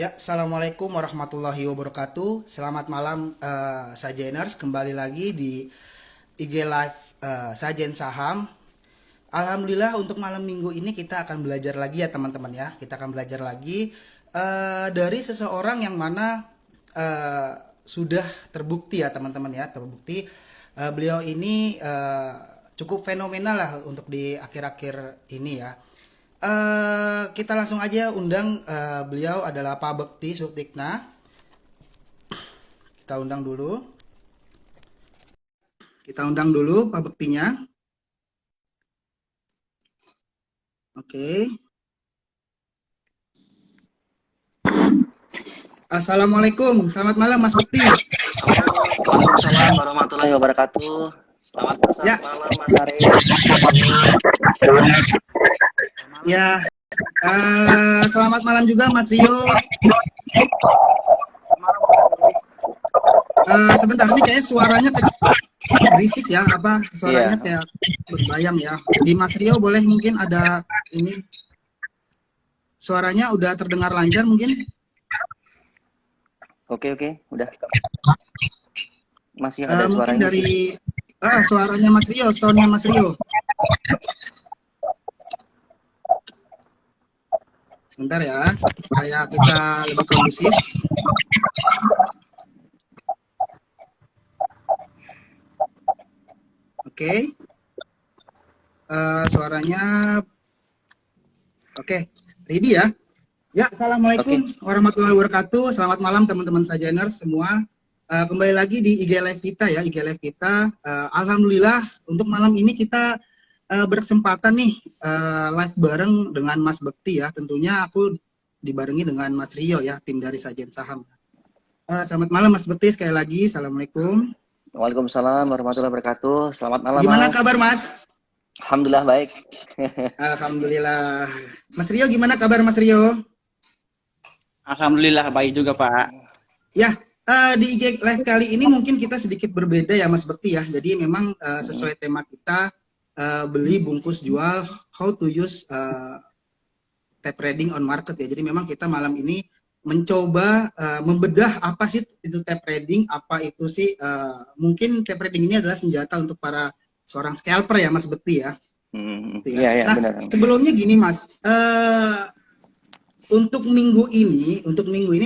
Ya, Assalamualaikum warahmatullahi wabarakatuh. Selamat malam, Sajeners. Kembali lagi di IG Live Sajen Saham. Alhamdulillah untuk malam minggu ini kita akan belajar lagi ya teman-teman ya. Kita akan belajar lagi dari seseorang yang mana eh, sudah terbukti ya teman-teman ya. Terbukti beliau ini cukup fenomenal lah untuk di akhir-akhir ini ya. Kita langsung aja undang beliau adalah Pak Bekti Sutikna. Kita undang dulu. Kita undang dulu Pak Bektinya. Oke. Assalamualaikum. Selamat malam Mas Bekti. Waalaikumsalam warahmatullahi wabarakatuh. Selamat Ya, malam Mas Arif. ya. Selamat malam juga Mas Rio. Sebentar nih kayaknya suaranya berisik ya, apa suaranya Iya. kayak berbayang ya. Di Mas Rio boleh mungkin ada ini suaranya udah terdengar lancar mungkin? Oke, udah. Masih ada Mungkin suaranya sih. dari suaranya Mas Rio, soundnya Mas Rio. Sebentar ya, supaya kita lebih kondusif. Oke. Suaranya oke. Ready ya? Ya, Assalamualaikum Oke. warahmatullahi wabarakatuh. Selamat malam teman-teman Sajeners semua. Kembali lagi di IG Live kita ya, IG Live kita. Alhamdulillah untuk malam ini kita berkesempatan nih live bareng dengan Mas Bekti ya. Tentunya aku dibarengi dengan Mas Rio ya, tim dari Sajen Saham. Selamat malam Mas Bekti sekali lagi. Assalamualaikum. Waalaikumsalam warahmatullahi wabarakatuh. Selamat malam Gimana Mas. kabar Mas? Alhamdulillah baik. Alhamdulillah. Mas Rio gimana kabar Mas Rio? Alhamdulillah baik juga Pak. Ya, di IG Live kali ini mungkin kita sedikit berbeda ya Mas Bekti ya. Jadi memang sesuai tema kita beli bungkus jual how to use tape trading on market ya. Jadi memang kita malam ini mencoba membedah apa sih itu tape trading, apa itu sih mungkin tape trading ini adalah senjata untuk para seorang scalper ya Mas Bekti ya. Gitu ya. Iya, Nah, benar. sebelumnya gini Mas, untuk minggu ini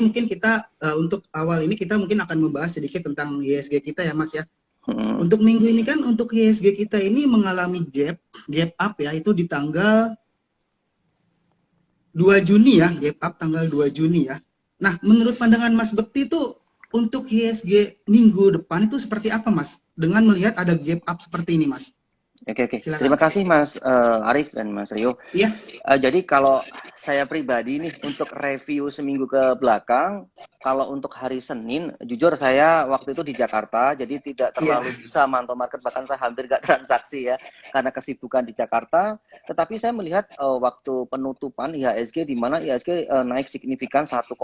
mungkin kita untuk awal ini kita mungkin akan membahas sedikit tentang ISG kita ya Mas ya. Untuk minggu ini kan untuk ISG kita ini mengalami gap up ya, itu di tanggal 2 Juni ya, gap up tanggal 2 Juni ya. Nah, menurut pandangan Mas Bekti itu untuk ISG minggu depan itu seperti apa Mas? Dengan melihat ada gap up seperti ini Mas. Oke. Silakan. Terima kasih Mas Arif dan Mas Rio. Iya. Jadi kalau saya pribadi nih untuk review seminggu ke belakang, kalau untuk hari Senin, jujur saya waktu itu di Jakarta, jadi tidak terlalu bisa mantau market, bahkan saya hampir nggak transaksi ya, karena kesibukan di Jakarta. Tetapi saya melihat waktu penutupan IHSG, di mana IHSG naik signifikan 1,6%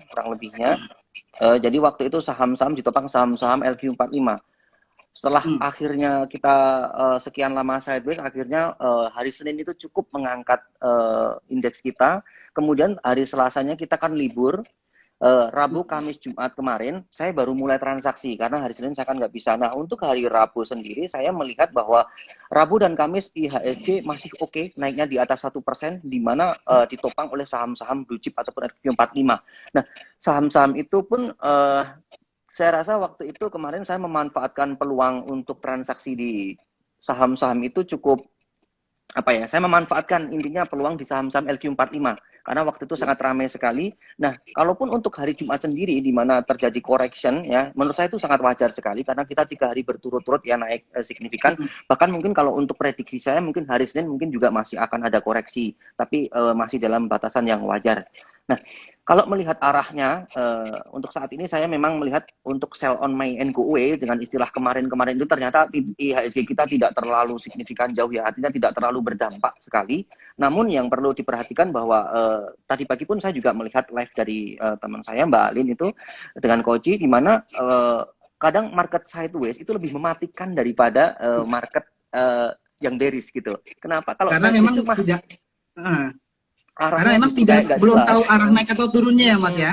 kurang lebihnya. Jadi waktu itu saham-saham ditopang saham-saham LQ45. Setelah akhirnya kita sekian lama sideways, akhirnya hari Senin itu cukup mengangkat indeks kita. Kemudian hari Selasanya kita kan libur. Rabu, Kamis, Jumat kemarin saya baru mulai transaksi karena hari Senin saya kan nggak bisa. Nah, untuk hari Rabu sendiri saya melihat bahwa Rabu dan Kamis IHSG masih oke, naiknya di atas 1%, di mana ditopang oleh saham-saham blue chip ataupun RQ45. Nah, saham-saham itu pun saya rasa waktu itu kemarin saya memanfaatkan peluang untuk transaksi di saham-saham itu cukup saya memanfaatkan intinya peluang di saham-saham LQ45 karena waktu itu sangat ramai sekali. Nah, kalaupun untuk hari Jumat sendiri di mana terjadi correction ya, menurut saya itu sangat wajar sekali karena kita 3 hari berturut-turut ya naik signifikan. Bahkan mungkin kalau untuk prediksi saya mungkin hari Senin mungkin juga masih akan ada koreksi, tapi masih dalam batasan yang wajar. Nah, kalau melihat arahnya, untuk saat ini saya memang melihat untuk sell on my and go away dengan istilah kemarin-kemarin itu ternyata IHSG kita tidak terlalu signifikan jauh ya, artinya tidak terlalu berdampak sekali. Namun yang perlu diperhatikan bahwa tadi pagi pun saya juga melihat live dari teman saya Mbak Alin itu dengan Koji, di mana kadang market sideways itu lebih mematikan daripada market yang bearish gitu. Kenapa? Kalau Karena sideways memang itu tidak Karena arahnya emang justru kayak nggak belum jelas. tahu arah naik atau turunnya ya Mas Mm, ya.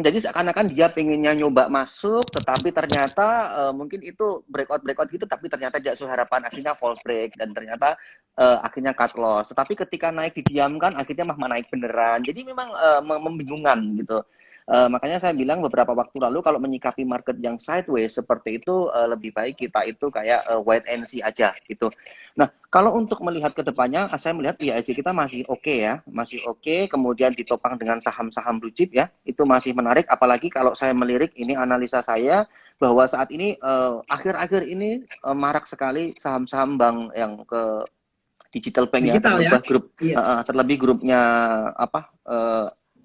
Jadi seakan-akan dia pengennya nyoba masuk, tetapi ternyata mungkin itu breakout gitu, tapi ternyata tidak sesuai harapan, akhirnya false break dan ternyata akhirnya cut loss. Tetapi ketika naik didiamkan, akhirnya mah naik beneran. Jadi memang membingungkan gitu. Makanya saya bilang beberapa waktu lalu kalau menyikapi market yang sideways seperti itu lebih baik kita itu kayak wait and see aja gitu. Nah, kalau untuk melihat ke depannya, saya melihat IHSG kita masih oke ya, masih oke. Kemudian ditopang dengan saham-saham blue chip ya, itu masih menarik. Apalagi kalau saya melirik ini analisa saya bahwa saat ini akhir-akhir ini marak sekali saham-saham bank yang ke digital bank ya, Digital ya. Iya. terlebih grupnya apa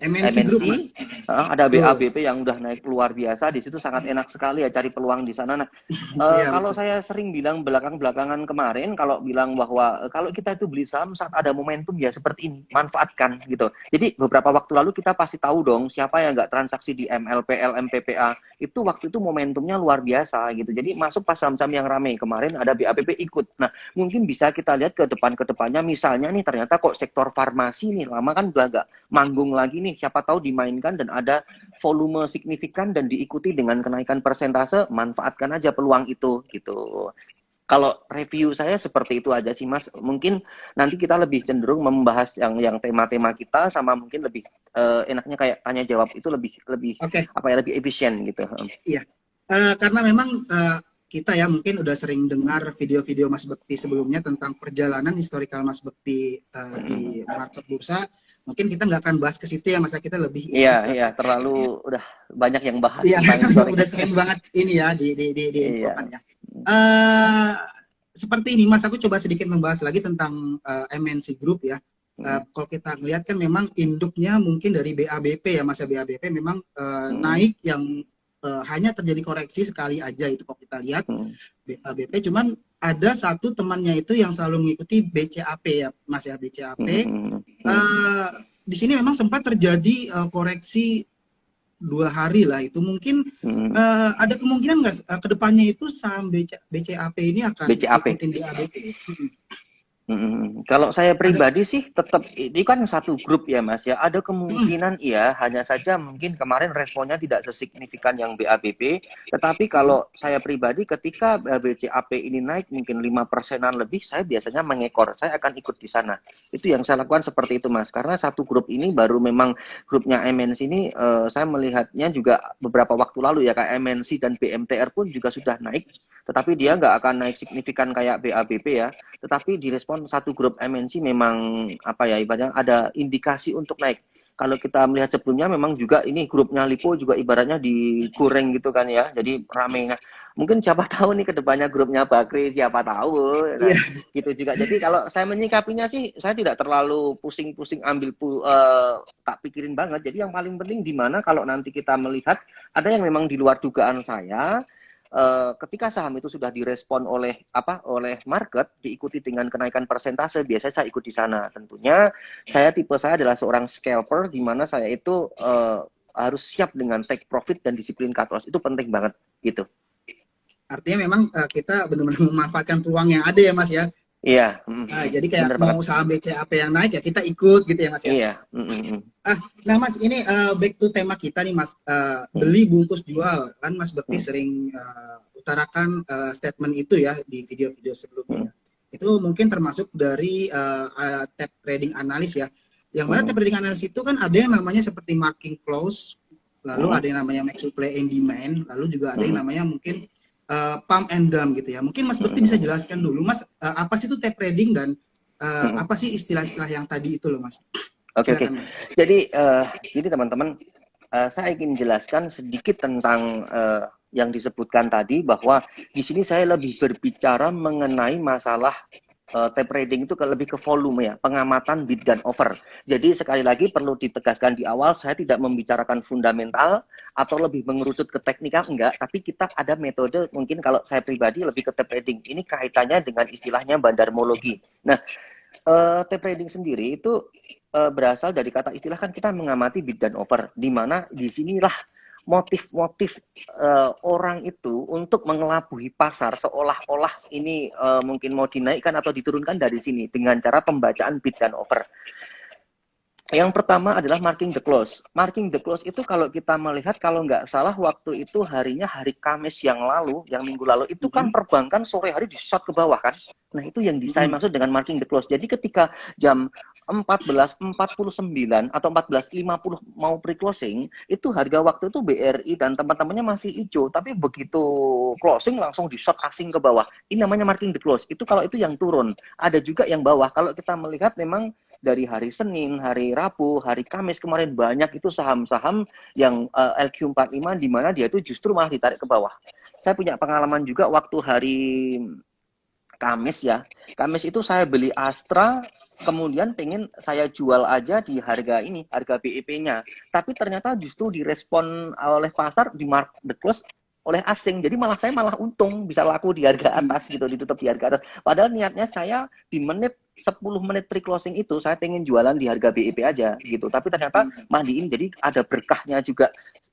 MNC Group MNC, Mas. ada Betul. BABP yang udah naik luar biasa, di situ sangat enak sekali ya cari peluang di sana. Nah, Iya kalau betul. saya sering bilang belakangan kemarin, kalau bilang bahwa kalau kita itu beli saham saat ada momentum ya seperti ini, manfaatkan gitu. Jadi beberapa waktu lalu kita pasti tahu dong siapa yang nggak transaksi di MLP, LMPPA, itu waktu itu momentumnya luar biasa gitu. Jadi masuk pas saham-saham yang ramai, kemarin ada BABP ikut. Nah, mungkin bisa kita lihat ke depannya, misalnya nih ternyata kok sektor farmasi nih, lama kan udah nggak manggung lagi nih, siapa tahu dimainkan dan ada volume signifikan dan diikuti dengan kenaikan persentase, manfaatkan aja peluang itu gitu. Kalau review saya seperti itu aja sih Mas. Mungkin nanti kita lebih cenderung membahas yang tema-tema kita, sama mungkin lebih enaknya kayak tanya jawab itu lebih lebih Oke. apa ya, lebih efisien gitu. Iya. Karena memang kita ya mungkin udah sering dengar video-video Mas Bekti sebelumnya tentang perjalanan historical Mas Bekti di market bursa. Mungkin kita nggak akan bahas ke situ ya Mas, kita lebih Iya, ini ke iya, terlalu udah banyak yang bahas iya tentang historik. udah sering banget ini ya di infokan Iya. ya. Uh, Seperti ini Mas, aku coba sedikit membahas lagi tentang MNC Group ya. Kalau kita lihat kan memang induknya mungkin dari BABP ya Mas, BABP memang naik yang hanya terjadi koreksi sekali aja itu kalau kita lihat BABP, cuman ada satu temannya itu yang selalu mengikuti BCAP ya Mas ya, BCAP. Di sini memang sempat terjadi koreksi 2 hari lah itu, mungkin ada kemungkinan nggak kedepannya itu saham BCAP ini akan BCAP. ikutin BABP? Kalau saya Ada. pribadi sih tetap, ini kan satu grup ya Mas ya, ada kemungkinan iya, hanya saja mungkin kemarin responnya tidak sesignifikan yang BABP, tetapi kalau saya pribadi ketika BCAP ini naik mungkin 5%-an lebih, saya biasanya mengekor, saya akan ikut di sana. Itu yang saya lakukan seperti itu Mas, karena satu grup ini baru memang grupnya MNC ini saya melihatnya juga beberapa waktu lalu ya, kayak MNC dan BMTR pun juga sudah naik, tetapi dia nggak akan naik signifikan kayak BABP ya, tetapi direspon satu grup MNC memang apa ya, ibaratnya ada indikasi untuk naik. Kalau kita melihat sebelumnya memang juga ini grupnya Lipo juga ibaratnya digoreng gitu kan ya, jadi rame. Nah, mungkin siapa tahu nih kedepannya grupnya Bakri, siapa tahu. Nah, gitu juga. Jadi kalau saya menyikapinya sih, saya tidak terlalu pusing-pusing ambil tak pikirin banget. Jadi yang paling penting di mana kalau nanti kita melihat ada yang memang di luar dugaan saya, ketika saham itu sudah direspon oleh market, diikuti dengan kenaikan persentase, biasanya saya ikut di sana. Tentunya tipe saya adalah seorang scalper, di mana saya itu harus siap dengan take profit dan disiplin cut loss, itu penting banget gitu. Artinya memang kita benar-benar memanfaatkan peluang yang ada ya Mas ya. Iya. Jadi kayak mau saham BCAP yang naik ya kita ikut gitu ya Mas ya. Iya. Nah Mas, ini back to tema kita nih Mas, beli bungkus jual kan Mas Bekti sering utarakan statement itu ya di video-video sebelumnya. Itu mungkin termasuk dari tab trading analis ya. Yang mana tab trading analis itu kan ada yang namanya seperti marking close, lalu ada yang namanya make supply and demand, lalu juga ada yang namanya mungkin pump and dump gitu ya. Mungkin Mas Bekti bisa jelaskan dulu Mas, apa sih itu tab trading dan apa sih istilah-istilah yang tadi itu loh Mas. Oke. Jadi teman-teman, saya ingin jelaskan sedikit tentang yang disebutkan tadi, bahwa di sini saya lebih berbicara mengenai masalah tape trading itu lebih ke volume ya, pengamatan bid dan offer. Jadi sekali lagi perlu ditegaskan di awal, saya tidak membicarakan fundamental atau lebih mengerucut ke teknikal, enggak, tapi kita ada metode, mungkin kalau saya pribadi lebih ke tape trading. Ini kaitannya dengan istilahnya bandarmologi. Nah, tape trading sendiri itu berasal dari kata istilah, kan kita mengamati bid dan offer, di mana disinilah motif-motif orang itu untuk mengelabui pasar, seolah-olah ini mungkin mau dinaikkan atau diturunkan dari sini dengan cara pembacaan bid dan offer. Yang pertama adalah marking the close. Marking the close itu kalau kita melihat, kalau nggak salah waktu itu harinya hari Kamis yang lalu, yang minggu lalu, itu kan Mm-mm. perbankan sore hari di shot ke bawah kan. Nah itu yang saya Mm-mm. maksud dengan marking the close. Jadi ketika jam 14.49 atau 14.50 mau pre-closing, itu harga waktu itu BRI dan teman-temannya masih hijau. Tapi begitu closing langsung di shot asing ke bawah. Ini namanya marking the close. Itu kalau itu yang turun. Ada juga yang bawah. Kalau kita melihat memang dari hari Senin, hari Rabu, hari Kamis kemarin banyak itu saham-saham yang LQ45 di mana dia itu justru malah ditarik ke bawah. Saya punya pengalaman juga waktu hari Kamis ya. Kamis itu saya beli Astra, kemudian pengen saya jual aja di harga ini, harga BEP-nya. Tapi ternyata justru direspon oleh pasar di mark the close oleh asing. Jadi malah saya malah untung bisa laku di harga atas gitu, ditutup di harga atas. Padahal niatnya saya di 10 menit pre-closing itu saya pengen jualan di harga BEP aja gitu. Tapi ternyata mandi ini jadi ada berkahnya juga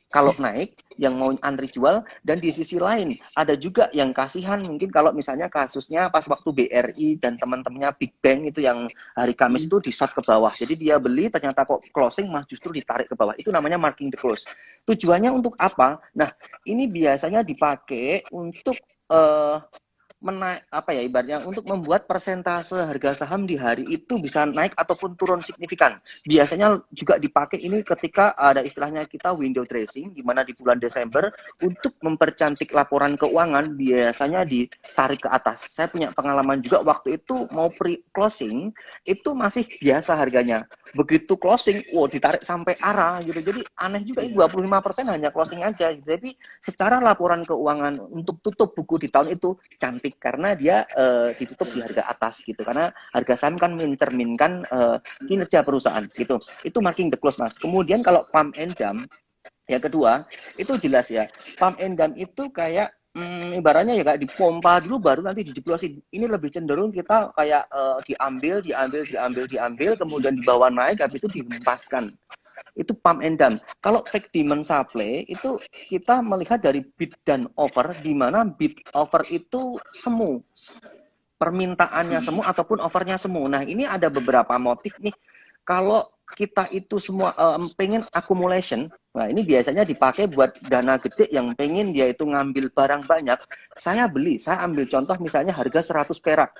kalau naik yang mau antri jual, dan di sisi lain ada juga yang kasihan mungkin kalau misalnya kasusnya pas waktu BRI dan teman-temannya Big Bang itu yang hari Kamis itu di short ke bawah, jadi dia beli ternyata kok closing mah justru ditarik ke bawah. Itu namanya marking the close. Tujuannya untuk apa? Nah ini biasanya dipakai untuk menaik apa ya, ibaratnya untuk membuat persentase harga saham di hari itu bisa naik ataupun turun signifikan. Biasanya juga dipakai ini ketika ada istilahnya kita window dressing, di mana di bulan Desember untuk mempercantik laporan keuangan biasanya ditarik ke atas. Saya punya pengalaman juga waktu itu mau pre-closing itu masih biasa harganya. Begitu closing, wow ditarik sampai arah gitu. Jadi aneh juga, ini 25% hanya closing aja. Jadi secara laporan keuangan untuk tutup buku di tahun itu cantik karena dia ditutup di harga atas gitu. Karena harga saham kan mencerminkan kinerja perusahaan gitu. Itu marking the close, Mas. Kemudian kalau pump and dump yang kedua, itu jelas ya. Pump and dump itu kayak ibaratnya ya kayak dipompa dulu baru nanti dijeblosin. Ini lebih cenderung kita kayak diambil, kemudian dibawa naik, habis itu dihempaskan. Itu pump and dump. Kalau fake demand supply itu kita melihat dari bid dan offer, di mana bid offer itu semu, permintaannya semu ataupun offernya semu. Nah ini ada beberapa motif nih. Kalau kita itu semua pengen accumulation, nah ini biasanya dipakai buat dana gede yang pengen dia itu ngambil barang banyak. Saya ambil contoh misalnya harga 100 perak.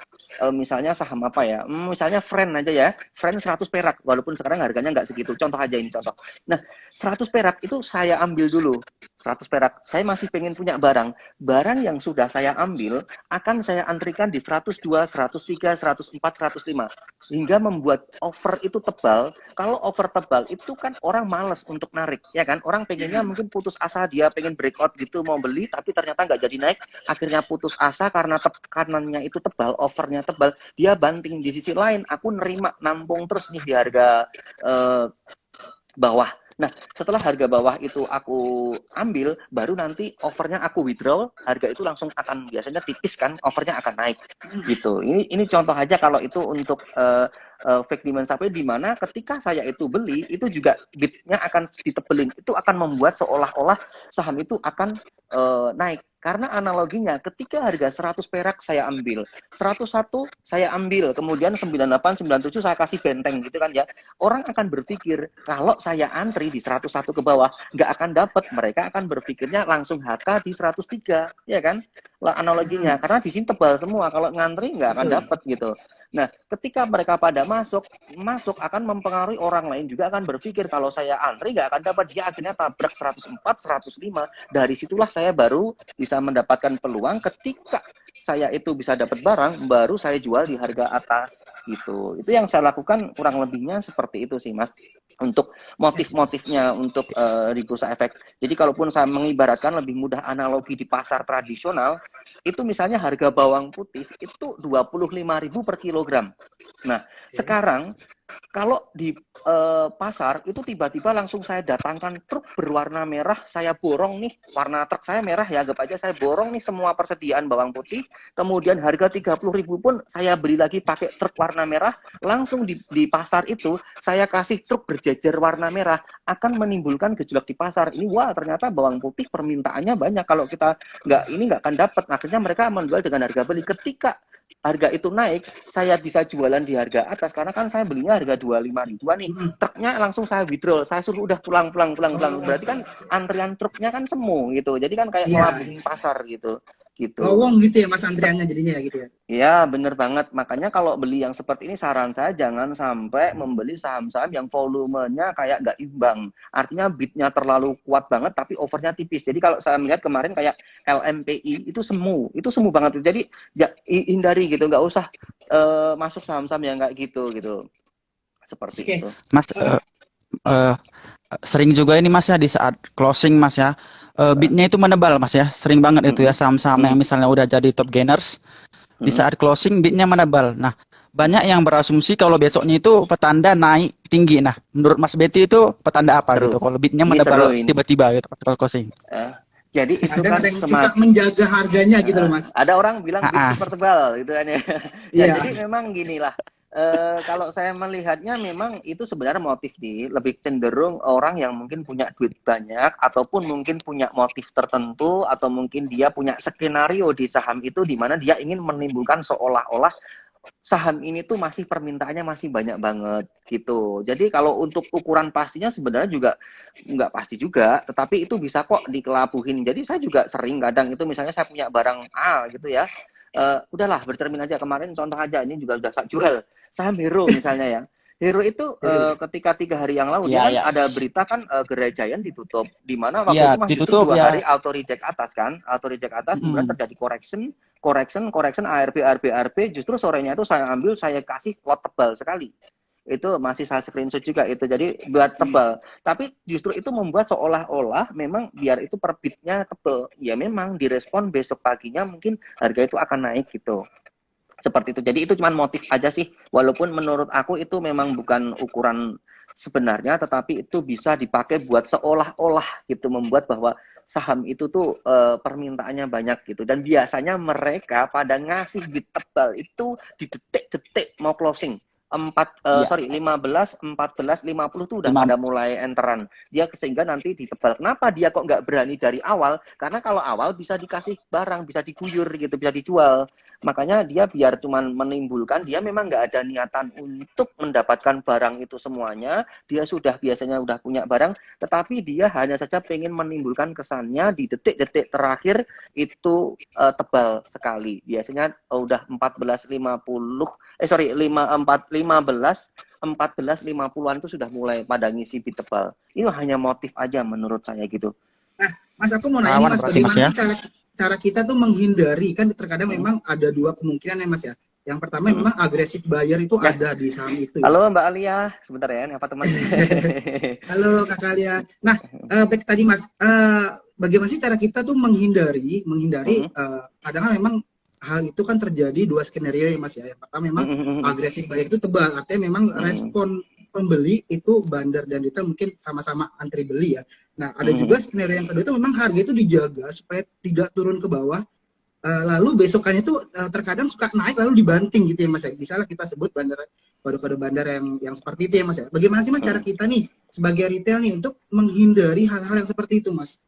Misalnya saham apa ya? Misalnya Friend aja ya. Friend 100 perak, walaupun sekarang harganya nggak segitu. Contoh aja ini contoh. Nah, 100 perak itu saya ambil dulu. 100 perak. Saya masih pengen punya barang. Barang yang sudah saya ambil akan saya antrikan di 102, 103, 104, 105. Hingga membuat offer itu tebal. Kalau over tebal itu kan orang males untuk narik, ya kan? Orang pengennya mungkin putus asa, dia pengen breakout gitu mau beli, tapi ternyata nggak jadi naik, akhirnya putus asa karena tekanannya itu tebal, overnya tebal, dia banting. Di sisi lain, aku nerima nampung terus nih di harga bawah. Nah, setelah harga bawah itu aku ambil, baru nanti overnya aku withdraw, harga itu langsung akan biasanya tipis kan, overnya akan naik gitu. Ini contoh aja kalau itu untuk fake demand supply, di mana ketika saya itu beli, itu juga bidnya akan ditebelin. Itu akan membuat seolah-olah saham itu akan naik. Karena analoginya ketika harga 100 perak saya ambil, 101 saya ambil, kemudian 98, 97 saya kasih benteng gitu kan ya. Orang akan berpikir kalau saya antri di 101 ke bawah nggak akan dapat, mereka akan berpikirnya langsung HK di 103, ya kan? Lah analoginya, karena di sini tebal semua, kalau ngantri nggak akan dapat gitu. Nah, ketika mereka pada masuk akan mempengaruhi orang lain juga akan berpikir kalau saya antri nggak akan dapat, dia akhirnya tabrak 104, 105. Dari situlah saya baru bisa mendapatkan peluang ketika saya itu bisa dapat barang, baru saya jual di harga atas gitu. Itu yang saya lakukan kurang lebihnya seperti itu sih, Mas. Untuk motif-motifnya untuk di bursa efek. Jadi kalaupun saya mengibaratkan lebih mudah analogi di pasar tradisional, itu misalnya harga bawang putih itu 25.000 per kilogram. Nah, sekarang kalau di pasar itu tiba-tiba langsung saya datangkan truk berwarna merah, saya borong nih, warna truk saya merah ya, anggap aja saya borong nih semua persediaan bawang putih, kemudian harga 30.000 pun saya beli lagi pakai truk warna merah, langsung di pasar itu saya kasih truk berjejer warna merah, akan menimbulkan gejolak di pasar. Ini wah ternyata bawang putih permintaannya banyak, kalau kita nggak akan dapat, akhirnya mereka menjual dengan harga beli. Ketika harga itu naik, saya bisa jualan di harga atas karena kan saya belinya harga 25 ribuan nih. Truknya langsung saya withdraw, saya suruh udah pulang. Oh, Berarti kan antrian truknya kan semu gitu. Jadi kan kayak iya. ngelabuhin pasar gitu. Gitu. Lowong gitu ya Mas antriannya jadinya ya gitu ya. Ya, bener banget. Makanya kalau beli yang seperti ini, saran saya jangan sampai membeli saham-saham yang volumenya kayak nggak imbang. Artinya bidnya terlalu kuat banget, tapi overnya tipis. Jadi kalau saya melihat kemarin kayak LMPI itu semu banget. Jadi ya hindari gitu, nggak usah masuk saham-saham yang kayak gitu. Seperti Oke. itu. Mas, Eh, eh, sering juga ini Mas ya di saat closing Mas ya, Eh, bidnya itu menebal Mas ya, sering banget itu ya mm, saham-saham yang mm, misalnya udah jadi top gainers, di mm, saat closing bidnya menebal. Nah, banyak yang berasumsi kalau besoknya itu petanda naik tinggi. Nah, menurut Mas Betty itu petanda apa seru. gitu? Kalau bidnya Ini seru menebal ini. tiba-tiba gitu kalau closing. Eh, jadi itu Kadang kan ada yang suka menjaga harganya gitu loh Mas. ada orang bilang Ah, bid ah. super tebal gitu kan ya. Ya Iya. jadi memang gini lah. Kalau saya melihatnya memang itu sebenarnya motif nih lebih cenderung orang yang mungkin punya duit banyak ataupun mungkin punya motif tertentu atau mungkin dia punya skenario di saham itu di mana dia ingin menimbulkan seolah-olah saham ini tuh masih permintaannya masih banyak banget gitu. Jadi kalau untuk ukuran pastinya sebenarnya juga nggak pasti juga, tetapi itu bisa kok dikelabuhin. Jadi saya juga sering kadang itu misalnya saya punya barang A gitu ya, udahlah bercermin aja kemarin contoh aja ini juga sudah saya jual saham Hero misalnya ya. Hero itu ketika 3 hari yang lalu dia Iya, kan iya. ada berita kan Gerai Giant ditutup, di mana Iya, waktu itu Mas justru ditutup 2 hari ya. auto reject atas kan, auto reject atas kemudian Mm. terjadi correction ARB justru sorenya itu saya ambil saya kasih lot tebal sekali itu masih saya screenshot juga itu jadi buat tebal tapi justru itu membuat seolah-olah memang biar itu perbitnya tebal ya memang direspon besok paginya mungkin harga itu akan naik gitu seperti itu jadi itu cuma motif aja sih walaupun menurut aku itu memang bukan ukuran sebenarnya tetapi itu bisa dipakai buat seolah-olah gitu membuat bahwa saham itu tuh permintaannya banyak gitu dan biasanya mereka pada ngasih bid tebal itu di detik-detik mau closing 15, 14, 50 tuh udah Lima. pada mulai enteran dia sehingga nanti ditebal kenapa dia kok nggak berani dari awal karena kalau awal bisa dikasih barang bisa diguyur gitu bisa dijual makanya dia biar cuman menimbulkan dia memang nggak ada niatan untuk mendapatkan barang itu semuanya dia sudah biasanya udah punya barang tetapi dia hanya saja pengen menimbulkan kesannya di detik-detik terakhir itu tebal sekali biasanya udah 14.50 sorry 14.50-an itu sudah mulai pada ngisi bid tebal ini hanya motif aja menurut saya gitu. Nah, Mas aku mau nanya nih Rawan Mas, berarti Mas bagaimana ya. sih cara kita tuh menghindari kan terkadang Hmm. memang ada dua kemungkinan ya Mas ya. Yang pertama Hmm. memang agresif buyer itu Ya, ada di saham itu ya. halo Mbak Alia, sebentar ya, apa teman? Halo Kak Kalia. Nah, baik tadi Mas, bagaimana sih cara kita tuh menghindari Hmm. kadang kan memang hal itu kan terjadi dua skenario ya Mas ya. Yang pertama memang agresif buyer itu tebal, artinya memang respon pembeli itu bandar dan retail mungkin sama-sama antri beli ya. Nah, ada juga skenario yang kedua itu memang harga itu dijaga supaya tidak turun ke bawah. Lalu besokannya itu terkadang suka naik lalu dibanting gitu ya Mas ya. Misalnya kita sebut bandar kode-kode bandar yang seperti itu ya Mas ya. Bagaimana sih Mas cara kita nih sebagai retail nih untuk menghindari hal-hal yang seperti itu Mas?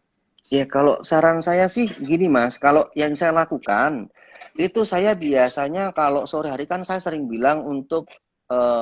Ya kalau saran saya sih gini Mas, kalau yang saya lakukan itu saya biasanya kalau sore hari kan saya sering bilang untuk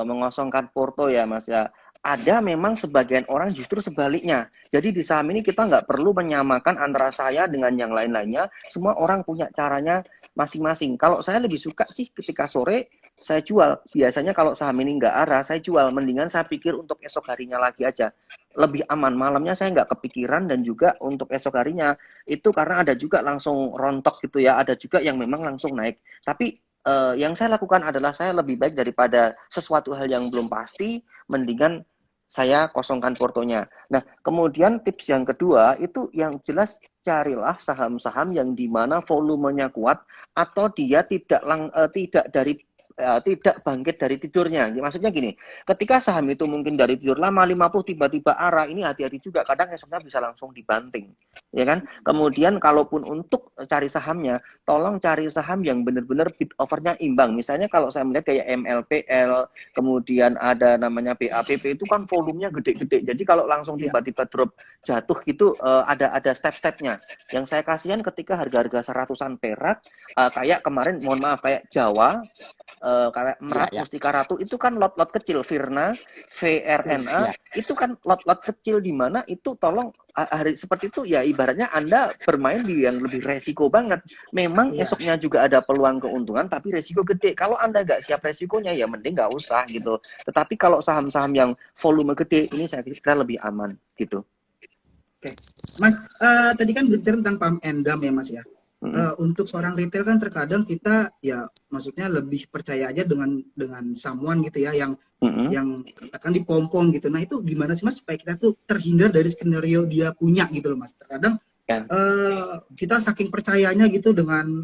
mengosongkan porto ya Mas ya. Ada memang sebagian orang justru sebaliknya. Jadi di saham ini kita nggak perlu menyamakan antara saya dengan yang lain-lainnya. Semua orang punya caranya masing-masing. Kalau saya lebih suka sih ketika sore saya jual. Biasanya kalau saham ini nggak arah, saya jual. Mendingan saya pikir untuk esok harinya lagi aja. Lebih aman. Malamnya saya nggak kepikiran dan juga untuk esok harinya itu karena ada juga langsung rontok gitu ya. Ada juga yang memang langsung naik. Tapi yang saya lakukan adalah saya lebih baik daripada sesuatu hal yang belum pasti, mendingan saya kosongkan portonya. Nah, kemudian tips yang kedua itu yang jelas carilah saham-saham yang di mana volumenya kuat atau dia tidak dari tidak bangkit dari tidurnya. Maksudnya gini, ketika saham itu mungkin dari tidur lama 50 tiba-tiba arah, ini hati-hati juga, kadang esoknya bisa langsung dibanting, ya kan? Kemudian kalaupun untuk cari sahamnya, tolong cari saham yang benar-benar bid overnya imbang. Misalnya kalau saya melihat kayak MLPL, kemudian ada namanya BAPP, itu kan volumenya gede-gede. Jadi kalau langsung Iya. tiba-tiba drop jatuh gitu, ada step-stepnya. Yang saya kasihan ketika harga-harga seratusan perak, kayak kemarin, mohon maaf, kayak Jawa, kayak Merak, Iya, Mustika Ratu, itu kan lot-lot kecil. Firna, VRNA, iya, itu kan lot-lot kecil, di mana itu tolong hari seperti itu ya, ibaratnya Anda bermain di yang lebih resiko banget. Memang Iya. esoknya juga ada peluang keuntungan, tapi resiko gede. Kalau Anda nggak siap resikonya, ya mending nggak usah gitu. Tetapi kalau saham-saham yang volume gede, ini saya kira lebih aman gitu. Oke, Mas, tadi kan berbicara tentang pump and dump ya Mas ya. Untuk seorang retail kan terkadang kita ya maksudnya lebih percaya aja dengan someone gitu ya yang katakan dipompong gitu. Nah itu gimana sih Mas supaya kita tuh terhindar dari skenario dia punya gitu loh Mas. Terkadang Ya. kita saking percayanya gitu dengan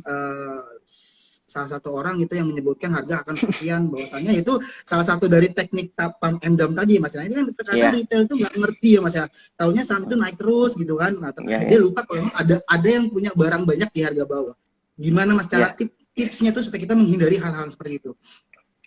salah satu orang itu yang menyebutkan harga akan sekian, bahwasannya itu salah satu dari teknik pump and dump tadi Mas. Nah ini kan terkadang retail itu nggak ngerti ya Mas ya, taunya saham itu naik terus gitu kan. Nah dia lupa kalau memang ada yang punya barang banyak di harga bawah. Gimana Mas cara tipsnya tuh supaya kita menghindari hal-hal seperti itu?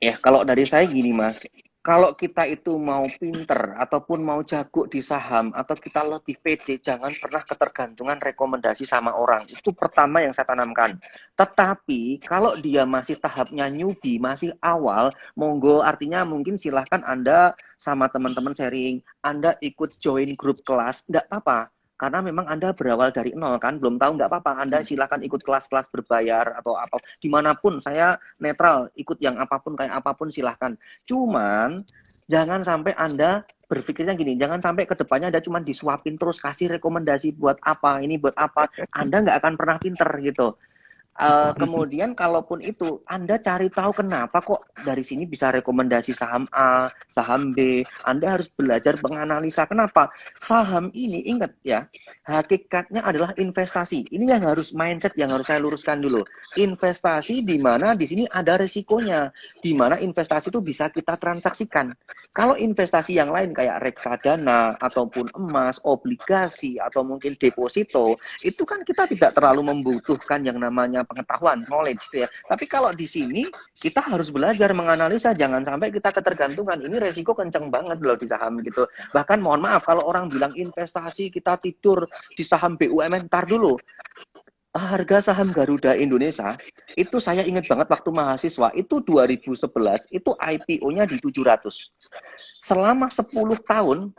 Ya, kalau dari saya gini Mas, kalau kita itu mau pinter ataupun mau jago di saham atau kita lebih pede, jangan pernah ketergantungan rekomendasi sama orang. Itu pertama yang saya tanamkan. Tetapi kalau dia masih tahapnya newbie, masih awal, monggo, artinya mungkin silahkan Anda sama teman-teman sharing, Anda ikut join grup kelas, nggak apa-apa. Karena memang Anda berawal dari nol kan, belum tahu, nggak apa-apa. Anda silakan ikut kelas-kelas berbayar atau apa, dimanapun, saya netral, ikut yang apapun, kayak apapun silahkan. Cuman, jangan sampai Anda berpikirnya gini, jangan sampai ke depannya Anda cuma disuapin terus, kasih rekomendasi buat apa, ini buat apa, Anda nggak akan pernah pinter gitu. Kemudian kalaupun itu Anda cari tahu kenapa kok dari sini bisa rekomendasi saham A, saham B. Anda harus belajar menganalisa kenapa saham ini, ingat ya, hakikatnya adalah investasi. Ini yang harus mindset yang harus saya luruskan dulu. Investasi di mana di sini ada resikonya, di mana investasi itu bisa kita transaksikan. Kalau investasi yang lain kayak reksadana ataupun emas, obligasi atau mungkin deposito, itu kan kita tidak terlalu membutuhkan yang namanya pengetahuan, knowledge gitu ya. Tapi kalau di sini kita harus belajar menganalisa, jangan sampai kita ketergantungan. Ini resiko kenceng banget loh di saham gitu. Bahkan mohon maaf kalau orang bilang investasi kita tidur di saham BUMN, ntar dulu. Harga saham Garuda Indonesia itu saya ingat banget waktu mahasiswa itu 2011 itu IPO-nya di 700. Selama 10 tahun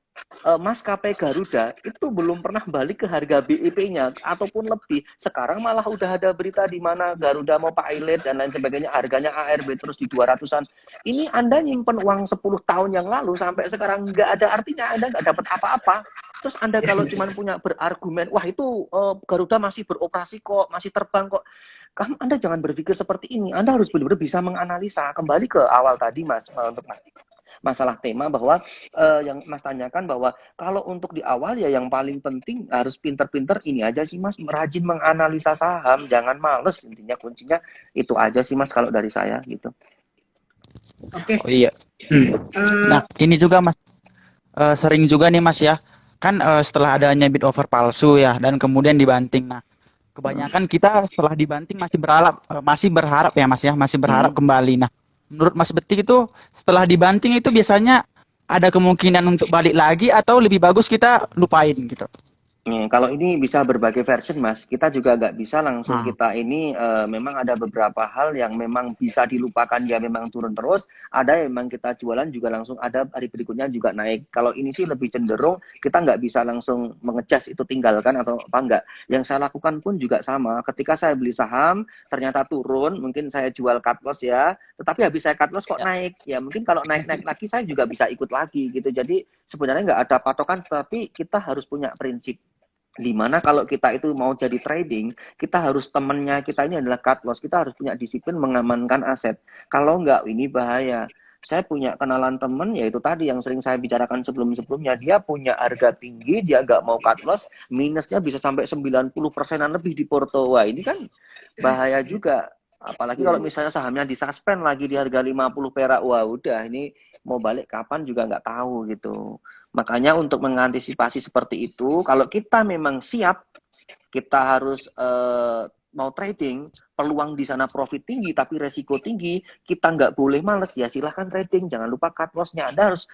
maskapai Garuda itu belum pernah balik ke harga BEP-nya ataupun lebih. Sekarang malah udah ada berita di mana Garuda mau pilot dan lain sebagainya, harganya ARB terus di 200-an. Ini Anda nyimpen uang 10 tahun yang lalu sampai sekarang nggak ada artinya, Anda nggak dapat apa-apa. Terus Anda kalau cuma punya berargumen, wah itu Garuda masih beroperasi kok, masih terbang kok. Anda jangan berpikir seperti ini. Anda harus benar-benar bisa menganalisa. Kembali ke awal tadi Mas, untuk masalah tema bahwa yang Mas tanyakan bahwa kalau untuk di awal ya yang paling penting harus pinter-pinter ini aja sih Mas, rajin menganalisa saham, jangan males, intinya kuncinya itu aja sih Mas kalau dari saya gitu. Oke. Oh iya. Nah, ini juga Mas, sering juga nih Mas ya, kan setelah adanya bid over palsu ya, dan kemudian dibanting. Nah, kebanyakan kita setelah dibanting masih berharap ya Mas ya, masih berharap kembali. Nah, menurut Mas Betik itu setelah dibanting itu biasanya ada kemungkinan untuk balik lagi atau lebih bagus kita lupain gitu? Kalau ini bisa berbagai version Mas, kita juga nggak bisa langsung kita ini memang ada beberapa hal yang memang bisa dilupakan, dia memang turun terus, ada yang memang kita jualan juga langsung ada hari berikutnya juga naik. Kalau ini sih lebih cenderung kita nggak bisa langsung mengejas itu tinggalkan atau apa enggak. Yang saya lakukan pun juga sama, ketika saya beli saham ternyata turun, mungkin saya jual cut loss ya, tetapi habis saya cut loss kok naik, ya mungkin kalau naik-naik lagi saya juga bisa ikut lagi gitu. Jadi sebenarnya nggak ada patokan, tapi kita harus punya prinsip. Dimana kalau kita itu mau jadi trading, kita harus temennya kita ini adalah cut loss, kita harus punya disiplin mengamankan aset. Kalau enggak, ini bahaya. Saya punya kenalan temen, yaitu tadi yang sering saya bicarakan sebelum-sebelumnya, dia punya harga tinggi, dia nggak mau cut loss, minusnya bisa sampai 90%-an lebih di porto. Wah, ini kan bahaya juga. Apalagi Iya, kalau iya. misalnya sahamnya disuspend lagi di harga 50 perak, wah udah ini mau balik kapan juga nggak tahu gitu. Makanya untuk mengantisipasi seperti itu, kalau kita memang siap, kita harus mau trading, peluang di sana profit tinggi tapi resiko tinggi, kita nggak boleh males, ya silahkan trading, jangan lupa cut loss-nya. Anda harus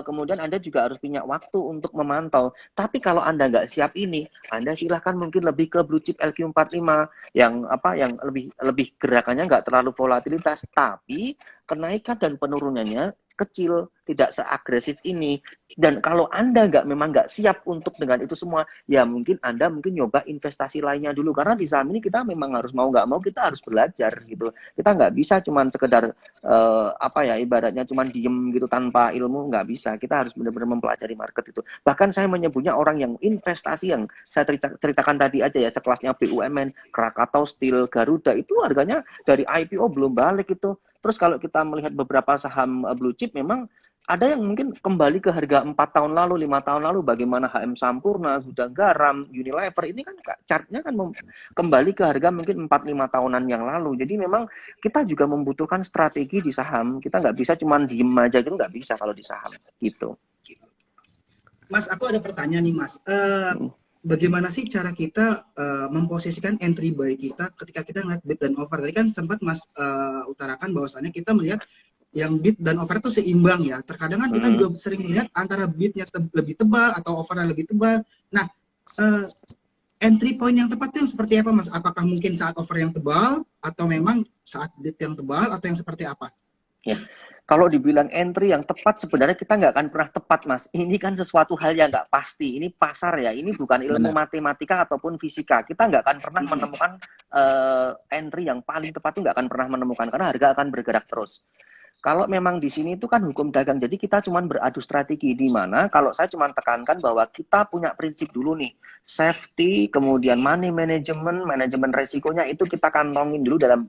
kemudian Anda juga harus punya waktu untuk memantau. Tapi kalau Anda nggak siap ini, Anda silahkan mungkin lebih ke blue chip LQ45 yang apa yang lebih lebih gerakannya nggak terlalu volatilitas, tapi kenaikan dan penurunannya kecil, tidak seagresif ini. Dan kalau Anda memang nggak siap untuk dengan itu semua, ya mungkin Anda mungkin nyoba investasi lainnya dulu. Karena di saham ini kita memang harus mau nggak mau kita harus belajar gitu. Kita nggak bisa cuman sekedar apa ya ibaratnya cuman diem gitu tanpa ilmu, nggak bisa. Kita harus benar-benar mempelajari market itu. Bahkan saya menyebutnya orang yang investasi yang saya ceritakan tadi aja ya, sekelasnya BUMN, Krakatau Steel, Garuda itu harganya dari IPO belum balik itu. Terus kalau kita melihat beberapa saham blue chip memang ada yang mungkin kembali ke harga 4 tahun lalu, 5 tahun lalu, bagaimana HM Sampurna, Gudang Garam, Unilever, ini kan chartnya kan kembali ke harga mungkin 4-5 tahunan yang lalu. Jadi memang kita juga membutuhkan strategi di saham, kita nggak bisa cuma diem aja gitu, nggak bisa kalau di saham, gitu. Mas, aku ada pertanyaan nih, Mas. Bagaimana sih cara kita memposisikan entry buy kita ketika kita ngeliat bid dan offer? Tadi kan sempat Mas utarakan bahwasannya kita melihat yang bid dan offer itu seimbang ya. Terkadang kan kita juga sering melihat antara bidnya lebih tebal atau offernya lebih tebal. Nah, entry point yang tepat itu yang seperti apa, Mas? Apakah mungkin saat offer yang tebal atau memang saat bid yang tebal atau yang seperti apa? Ya. Kalau dibilang entry yang tepat, sebenarnya kita nggak akan pernah tepat, Mas. Ini kan sesuatu hal yang nggak pasti. Ini pasar ya. Ini bukan ilmu Benar. matematika ataupun fisika. Kita nggak akan pernah menemukan entry yang paling tepat itu nggak akan pernah menemukan. Karena harga akan bergerak terus. Kalau memang di sini itu kan hukum dagang. Jadi kita cuma beradu strategi. Di mana kalau saya cuma tekankan bahwa kita punya prinsip dulu nih. Safety, kemudian money management, manajemen resikonya itu kita kantongin dulu dalam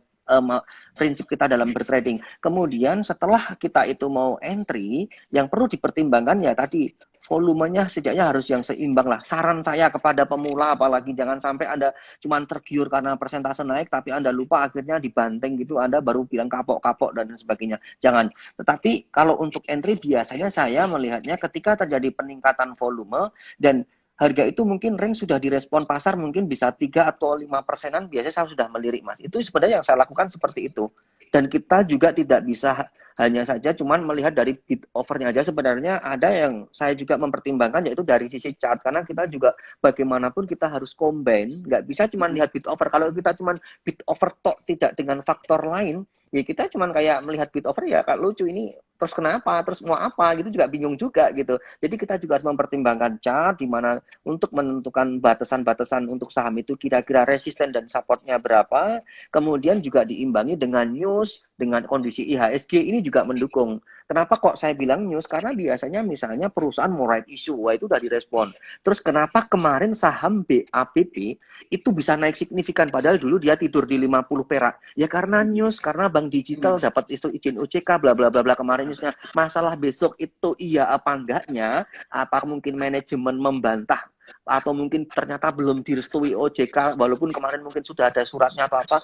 prinsip kita dalam bertrading. Kemudian setelah kita itu mau entry, yang perlu dipertimbangkan ya tadi volumenya setidaknya harus yang seimbang lah. Saran saya kepada pemula, apalagi jangan sampai Anda cuma tergiur karena persentase naik, tapi Anda lupa akhirnya dibanting gitu, Anda baru bilang kapok-kapok dan sebagainya. Jangan. Tetapi kalau untuk entry biasanya saya melihatnya ketika terjadi peningkatan volume dan harga itu mungkin range sudah direspon pasar mungkin bisa 3 atau 5%-an, biasanya saya sudah melirik, Mas. Itu sebenarnya yang saya lakukan seperti itu. Dan kita juga tidak bisa hanya saja cuman melihat dari bid overnya aja. Sebenarnya ada yang saya juga mempertimbangkan yaitu dari sisi chart. Karena kita juga bagaimanapun kita harus combine. Nggak bisa cuman lihat bid over. Kalau kita cuman bid over tok tidak dengan faktor lain, ya kita cuman kayak melihat bid over ya Kak lucu ini terus kenapa, terus mau apa gitu juga bingung juga gitu. Jadi kita juga harus mempertimbangkan chart di mana untuk menentukan batasan-batasan untuk saham itu kira-kira resisten dan supportnya berapa. Kemudian juga diimbangi dengan news, dengan kondisi IHSG ini juga mendukung. Kenapa kok saya bilang news? Karena biasanya misalnya perusahaan mau right issue, wah itu udah direspon. Terus kenapa kemarin saham BABP itu bisa naik signifikan padahal dulu dia tidur di 50 perak? Ya karena news, karena bank digital dapat izin OJK bla bla bla bla kemarin newsnya. Masalah besok itu iya apa enggaknya? Apa mungkin manajemen membantah atau mungkin ternyata belum direstui OJK walaupun kemarin mungkin sudah ada suratnya atau apa,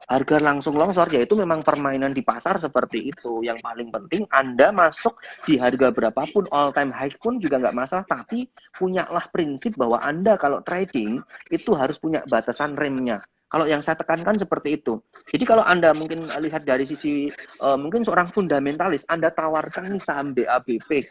harga langsung longsor, ya itu memang permainan di pasar seperti itu. Yang paling penting Anda masuk di harga berapapun, all time high pun juga nggak masalah, tapi punyalah prinsip bahwa Anda kalau trading itu harus punya batasan remnya. Kalau yang saya tekankan seperti itu. Jadi kalau Anda mungkin lihat dari sisi mungkin seorang fundamentalis, Anda tawarkan nih saham BABP,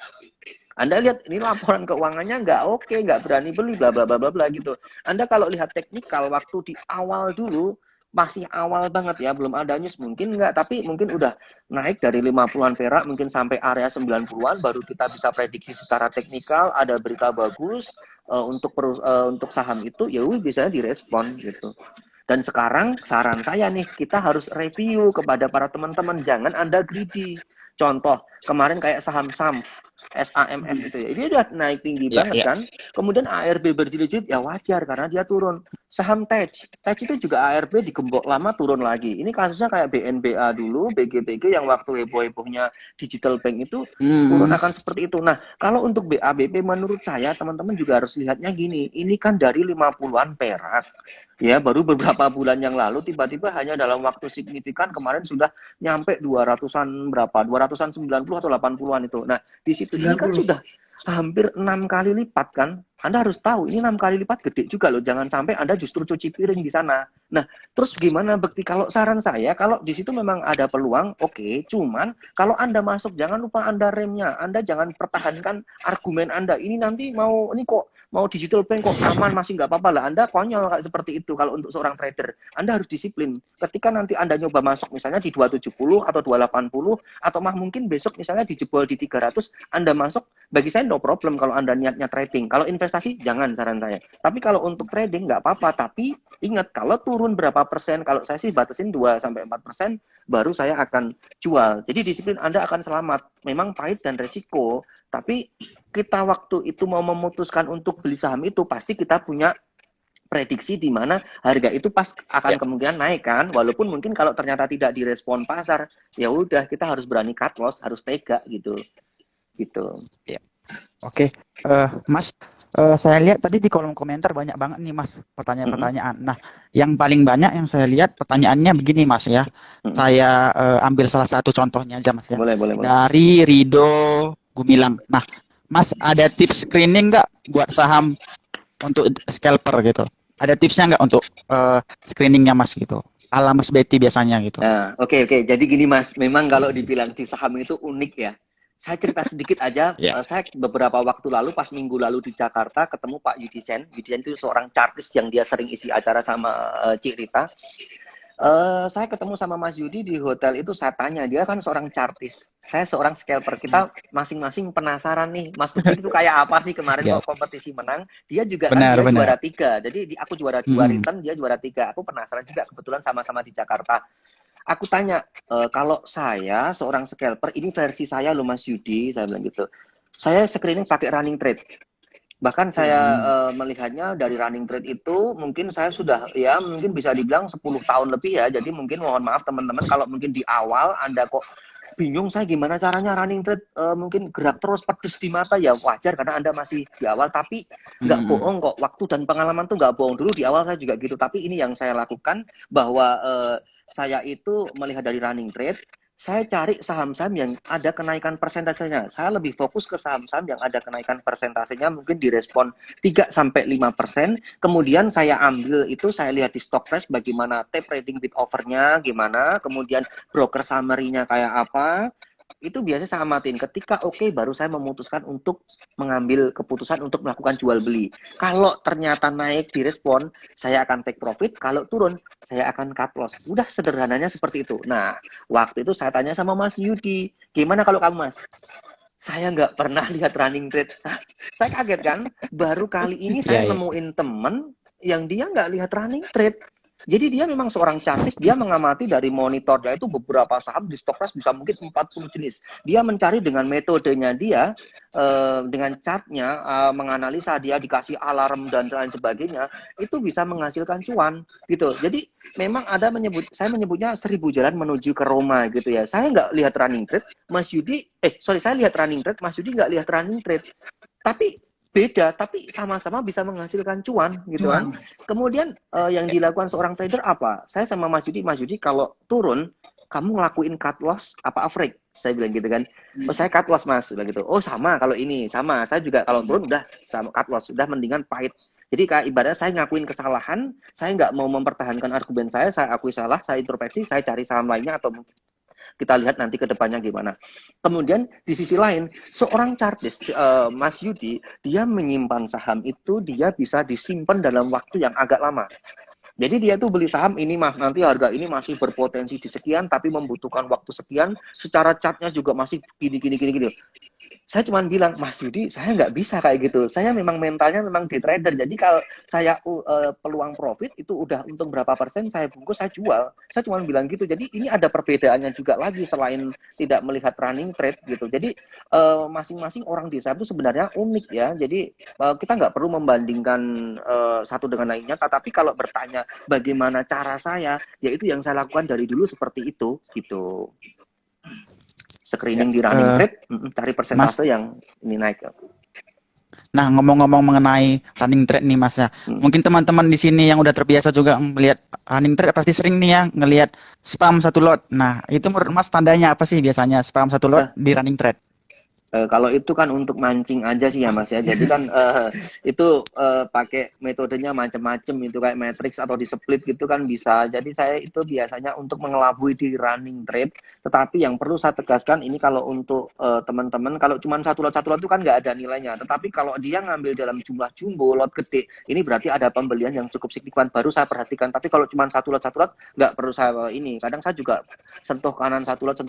Anda lihat ini laporan keuangannya nggak oke, nggak berani beli, bla bla bla bla bla gitu. Anda kalau lihat teknikal waktu di awal dulu, masih awal banget ya, belum ada news mungkin nggak, tapi mungkin udah naik dari 50-an perak mungkin sampai area 90-an, baru kita bisa prediksi secara teknikal, ada berita bagus untuk saham itu, ya biasanya direspon gitu. Dan sekarang saran saya nih, kita harus review kepada para teman-teman, jangan Anda greedy. Contoh, Kemarin kayak saham SAMF itu ya, dia udah naik tinggi banget kan. Kemudian ARB berjilid-jilid ya wajar karena dia turun. Saham TEJ itu juga ARB digembok lama turun lagi. Ini kasusnya kayak BNBA dulu, BGTG yang waktu heboh-hebohnya digital bank itu turun akan seperti itu. Nah, kalau untuk BABP menurut saya teman-teman juga harus lihatnya gini, ini kan dari 50-an perak. Ya, baru beberapa bulan yang lalu tiba-tiba hanya dalam waktu signifikan kemarin sudah nyampe 200-an berapa? 200-an 90 atau 80-an itu. Nah, di situ ini kan 90. sudah hampir 6 kali lipat kan. Anda harus tahu ini 6 kali lipat gede juga loh. Jangan sampai Anda justru cuci piring di sana. Nah, terus gimana bukti? Kalau saran saya, kalau di situ memang ada peluang, oke. Cuman kalau Anda masuk, jangan lupa Anda remnya. Anda jangan pertahankan argumen Anda. Ini nanti ini kok mau digital bank kok aman masih nggak apa-apa lah. Anda konyol kayak seperti itu kalau untuk seorang trader. Anda harus disiplin. Ketika nanti Anda nyoba masuk misalnya di 270 atau 280 atau mungkin besok misalnya dijebol di 300, Anda masuk, bagi saya no problem kalau Anda niatnya trading. Kalau investasi jangan saran saya. Tapi kalau untuk trading nggak apa-apa. Tapi ingat kalau turun berapa persen, kalau saya sih batasin 2-4%, baru saya akan jual. Jadi disiplin Anda akan selamat. Memang pahit dan resiko, tapi kita waktu itu mau memutuskan untuk beli saham itu pasti kita punya prediksi di mana harga itu pas akan kemungkinan naik kan, walaupun mungkin kalau ternyata tidak direspon pasar, ya udah kita harus berani cut loss, harus tega gitu. Oke, Mas, saya lihat tadi di kolom komentar banyak banget nih Mas pertanyaan-pertanyaan. Nah, yang paling banyak yang saya lihat pertanyaannya begini Mas ya. Saya ambil salah satu contohnya aja Mas ya. Boleh. Dari Rido Gumilang. Nah, Mas ada tips screening nggak buat saham untuk scalper gitu? Ada tipsnya nggak untuk screeningnya Mas gitu? Ala Mas Betty biasanya gitu. Nah, oke. Jadi gini Mas, memang kalau dibilang di saham itu unik ya. Saya cerita sedikit aja. Saya beberapa waktu lalu, pas minggu lalu di Jakarta, ketemu Pak Yudisen. Yudisen itu seorang chartis yang dia sering isi acara sama Cik Rita. Saya ketemu sama Mas Yudi di hotel itu, saya tanya, dia kan seorang chartis, saya seorang scalper, kita masing-masing penasaran nih, Mas Yudi itu kayak apa sih kemarin kok kompetisi menang, dia juga kan dia juara 3, jadi aku juara 2 return, dia juara 3, aku penasaran juga, kebetulan sama-sama di Jakarta. Aku tanya, kalau saya seorang scalper, ini versi saya loh Mas Yudi, saya bilang gitu, saya screening pakai running trade. Bahkan saya melihatnya dari running trade itu mungkin saya sudah ya mungkin bisa dibilang 10 tahun lebih ya. Jadi mungkin mohon maaf teman-teman kalau mungkin di awal Anda kok bingung saya gimana caranya running trade mungkin gerak terus pedes di mata, ya wajar karena Anda masih di awal. Tapi nggak bohong kok, waktu dan pengalaman tuh nggak bohong. Dulu di awal saya juga gitu, tapi ini yang saya lakukan bahwa saya itu melihat dari running trade, saya cari saham-saham yang ada kenaikan persentasenya. Saya lebih fokus ke saham-saham yang ada kenaikan persentasenya mungkin direspon 3-5%. Kemudian saya ambil itu, saya lihat di stock price bagaimana tape trading bid offer-nya gimana, kemudian broker summary-nya kayak apa. Itu biasanya saya amatin. Ketika oke, baru saya memutuskan untuk mengambil keputusan untuk melakukan jual beli. Kalau ternyata naik direspon, saya akan take profit. Kalau turun, saya akan cut loss. Udah sederhananya seperti itu. Nah, waktu itu saya tanya sama Mas Yudi, gimana kalau kamu Mas? Saya nggak pernah lihat running trade. Saya kaget kan, baru kali ini saya nemuin temen yang dia nggak lihat running trade. Jadi dia memang seorang chartis, dia mengamati dari monitornya itu beberapa saham di stock price bisa mungkin 40 jenis. Dia mencari dengan metodenya dia, dengan chartnya, menganalisa, dia dikasih alarm dan lain sebagainya, itu bisa menghasilkan cuan gitu. Jadi memang saya menyebutnya 1000 jalan menuju ke Roma gitu ya. Saya nggak lihat running trade, saya lihat running trade, Mas Yudi nggak lihat running trade. Tapi beda, tapi sama-sama bisa menghasilkan cuan gitu kan. Kemudian yang dilakukan seorang trader apa? Saya sama Mas Yudi kalau turun kamu ngelakuin cut loss apa average? Saya bilang gitu kan. Oh, saya cut loss Mas, bilang gitu. Oh, sama kalau ini, sama. Saya juga kalau turun udah sama cut loss, udah mendingan pahit. Jadi kayak ibaratnya saya ngakuin kesalahan, saya nggak mau mempertahankan argumen saya akui salah, saya introspeksi, saya cari saham lainnya atau mungkin kita lihat nanti ke depannya gimana. Kemudian di sisi lain, seorang chartis, Mas Yudi, dia menyimpan saham itu, dia bisa disimpan dalam waktu yang agak lama. Jadi dia tuh beli saham ini mas, nanti harga ini masih berpotensi di sekian, tapi membutuhkan waktu sekian, secara chartnya juga masih gini gini gini gini. Saya cuma bilang, Mas Yudi, saya nggak bisa kayak gitu. Saya memang mentalnya memang day trader. Jadi kalau saya peluang profit itu udah untung berapa persen, saya bungkus, saya jual. Saya cuma bilang gitu. Jadi ini ada perbedaannya juga lagi selain tidak melihat running trade gitu. Jadi masing-masing orang di saham itu sebenarnya unik ya. Jadi kita nggak perlu membandingkan satu dengan lainnya. Tetapi kalau bertanya bagaimana cara saya, ya itu yang saya lakukan dari dulu seperti itu gitu. Screening di running trade, cari Mas, persentase yang ini naik. nah ngomong-ngomong mengenai running trade nih Mas ya, mungkin teman-teman di sini yang udah terbiasa juga melihat running trade pasti sering nih ya ngelihat spam satu lot. Nah, itu menurut Mas tandanya apa sih biasanya spam satu lot di running trade? Kalau itu kan untuk mancing aja sih ya Mas ya. Jadi kan itu pakai metodenya macam-macam itu kayak matrix atau di split gitu kan bisa. Jadi saya itu biasanya untuk mengelabui di running trade. Tetapi yang perlu saya tegaskan ini kalau untuk teman-teman kalau cuma satu lot itu kan nggak ada nilainya. Tetapi kalau dia ngambil dalam jumlah jumbo lot gede, ini berarti ada pembelian yang cukup signifikan. Baru saya perhatikan. Tapi kalau cuma satu lot nggak perlu saya ini. Kadang saya juga sentuh kanan satu lot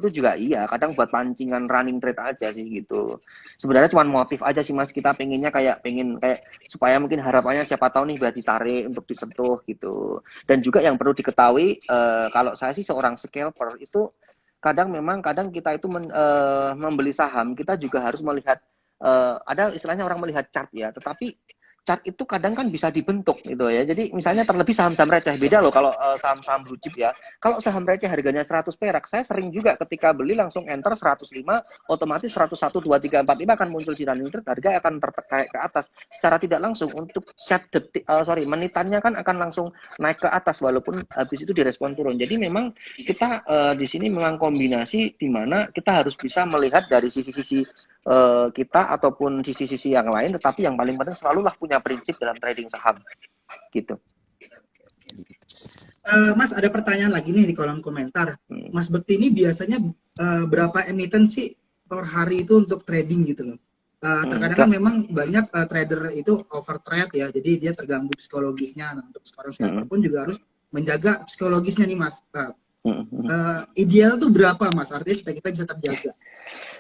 itu juga iya. Kadang buat pancingan running trade aja sih gitu. Sebenarnya cuma motif aja sih Mas, kita pengennya pengen kayak supaya mungkin harapannya siapa tahu nih biar ditarik untuk disentuh gitu. Dan juga yang perlu diketahui kalau saya sih seorang scalper itu kadang kita itu membeli saham kita juga harus melihat ada istilahnya orang melihat chart ya, tetapi chart itu kadang kan bisa dibentuk gitu ya. Jadi misalnya terlebih saham-saham receh beda loh kalau saham-saham blue chip ya. Kalau saham receh harganya 100 perak, saya sering juga ketika beli langsung enter 105, otomatis 101, 2, 3, 4, 5 akan muncul di running trade, harga akan tertekan ke atas. Secara tidak langsung untuk chart menitannya kan akan langsung naik ke atas walaupun habis itu direspon turun. Jadi memang kita di sini memang kombinasi di mana kita harus bisa melihat dari sisi-sisi kita ataupun sisi-sisi yang lain, tetapi yang paling penting selalulah punya prinsip dalam trading saham gitu. Mas ada pertanyaan lagi nih di kolom komentar. Mas Bekti ini biasanya berapa emiten sih per hari itu untuk trading gitu loh? Terkadang kan memang banyak trader itu over trade ya, jadi dia terganggu psikologisnya. Nah, untuk seorang scalper pun juga harus menjaga psikologisnya nih Mas. Ideal tuh berapa Mas? Artinya supaya kita bisa terjaga.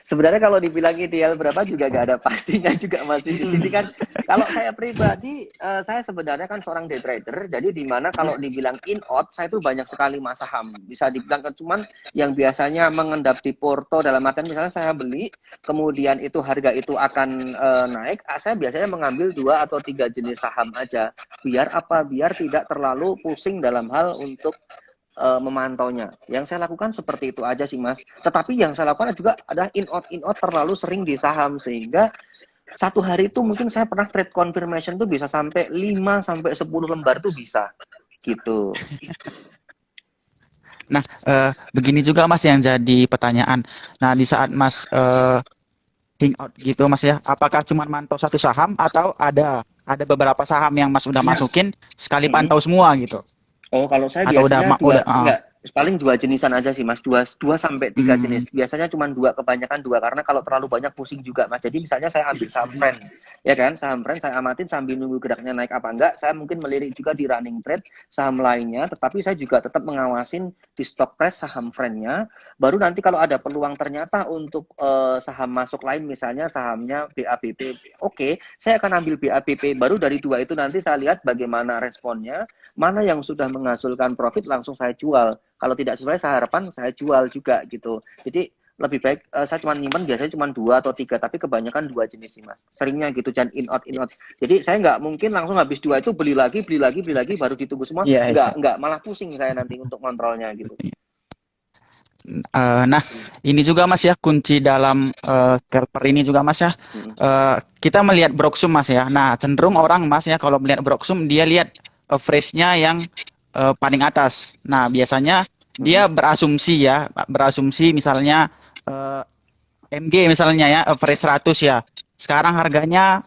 Sebenarnya kalau dibilang ideal berapa juga gak ada pastinya juga masih di sini kan. Kalau saya pribadi, saya sebenarnya kan seorang day trader. Jadi di mana kalau dibilang in out, saya tuh banyak sekali mas saham. Bisa dibilang cuman yang biasanya mengendap di porto dalam artian misalnya saya beli, kemudian itu harga itu akan naik. Saya biasanya mengambil 2 atau 3 jenis saham aja. Biar apa? Biar tidak terlalu pusing dalam hal untuk memantaunya. Yang saya lakukan seperti itu aja sih Mas. Tetapi yang saya lakukan juga ada in out terlalu sering di saham sehingga satu hari itu mungkin saya pernah trade confirmation tuh bisa sampai 5 sampai 10 lembar tuh bisa gitu. Nah, begini juga Mas yang jadi pertanyaan. Nah, di saat Mas out gitu Mas ya, apakah cuma mantau satu saham atau ada beberapa saham yang Mas udah masukin sekali pantau semua gitu? Oh, kalau saya atau biasanya enggak, paling 2 jenisan aja sih Mas, 2 sampai 3 jenis. Biasanya cuma 2, kebanyakan 2 karena kalau terlalu banyak pusing juga Mas. Jadi misalnya saya ambil saham friend, ya kan, saham friend saya amatin sambil nunggu geraknya naik apa enggak. Saya mungkin melirik juga di running trade saham lainnya, tetapi saya juga tetap mengawasin di stock price saham friendnya. Baru nanti kalau ada peluang ternyata untuk saham masuk lain, misalnya sahamnya BABP, oke, saya akan ambil BABP. Baru dari 2 itu nanti saya lihat bagaimana responnya, mana yang sudah menghasilkan profit langsung saya jual. Kalau tidak sesuai saya harapan saya jual juga gitu. Jadi lebih baik saya cuma nyimpan biasanya cuma 2 atau 3, tapi kebanyakan 2 jenis sih Mas. Seringnya gitu, jangan in out. Jadi saya nggak mungkin langsung habis 2 itu beli lagi baru ditunggu semua. Nggak, malah pusing saya nanti untuk kontrolnya gitu. Nah, ini juga Mas ya kunci dalam scalper ini juga Mas ya. Kita melihat Broksum Mas ya. Nah, cenderung orang Mas ya kalau melihat Broksum dia lihat average-nya yang paling atas. Nah, biasanya dia berasumsi misalnya MG misalnya ya, average 100 ya. Sekarang harganya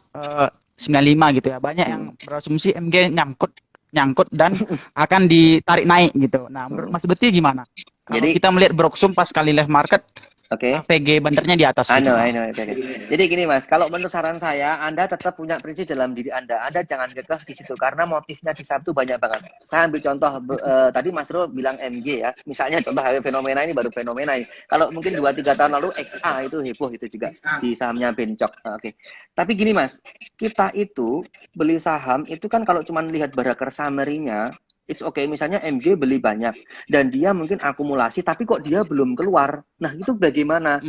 95 gitu ya. Banyak yang berasumsi MG nyangkut dan akan ditarik naik gitu. Nah, menurut Mas Beti gimana? Kalau kita melihat Broksum pas kali live market Oke. AVG bandernya di atas I gitu. know, I know. Oke, oke. Jadi gini Mas, kalau menurut saran saya, Anda tetap punya prinsip dalam diri Anda. Anda jangan kekeh di situ karena motifnya di Sabtu banyak banget. Saya ambil contoh tadi Mas Ro bilang MG ya. Misalnya contoh fenomena ini baru fenomena ini. Kalau mungkin 2-3 tahun lalu XA itu heboh itu juga di sahamnya Bencok. Oke. Tapi gini Mas, kita itu beli saham itu kan kalau cuma lihat Baraker summary-nya, it's okay. Misalnya MG beli banyak dan dia mungkin akumulasi, tapi kok dia belum keluar. Nah itu bagaimana?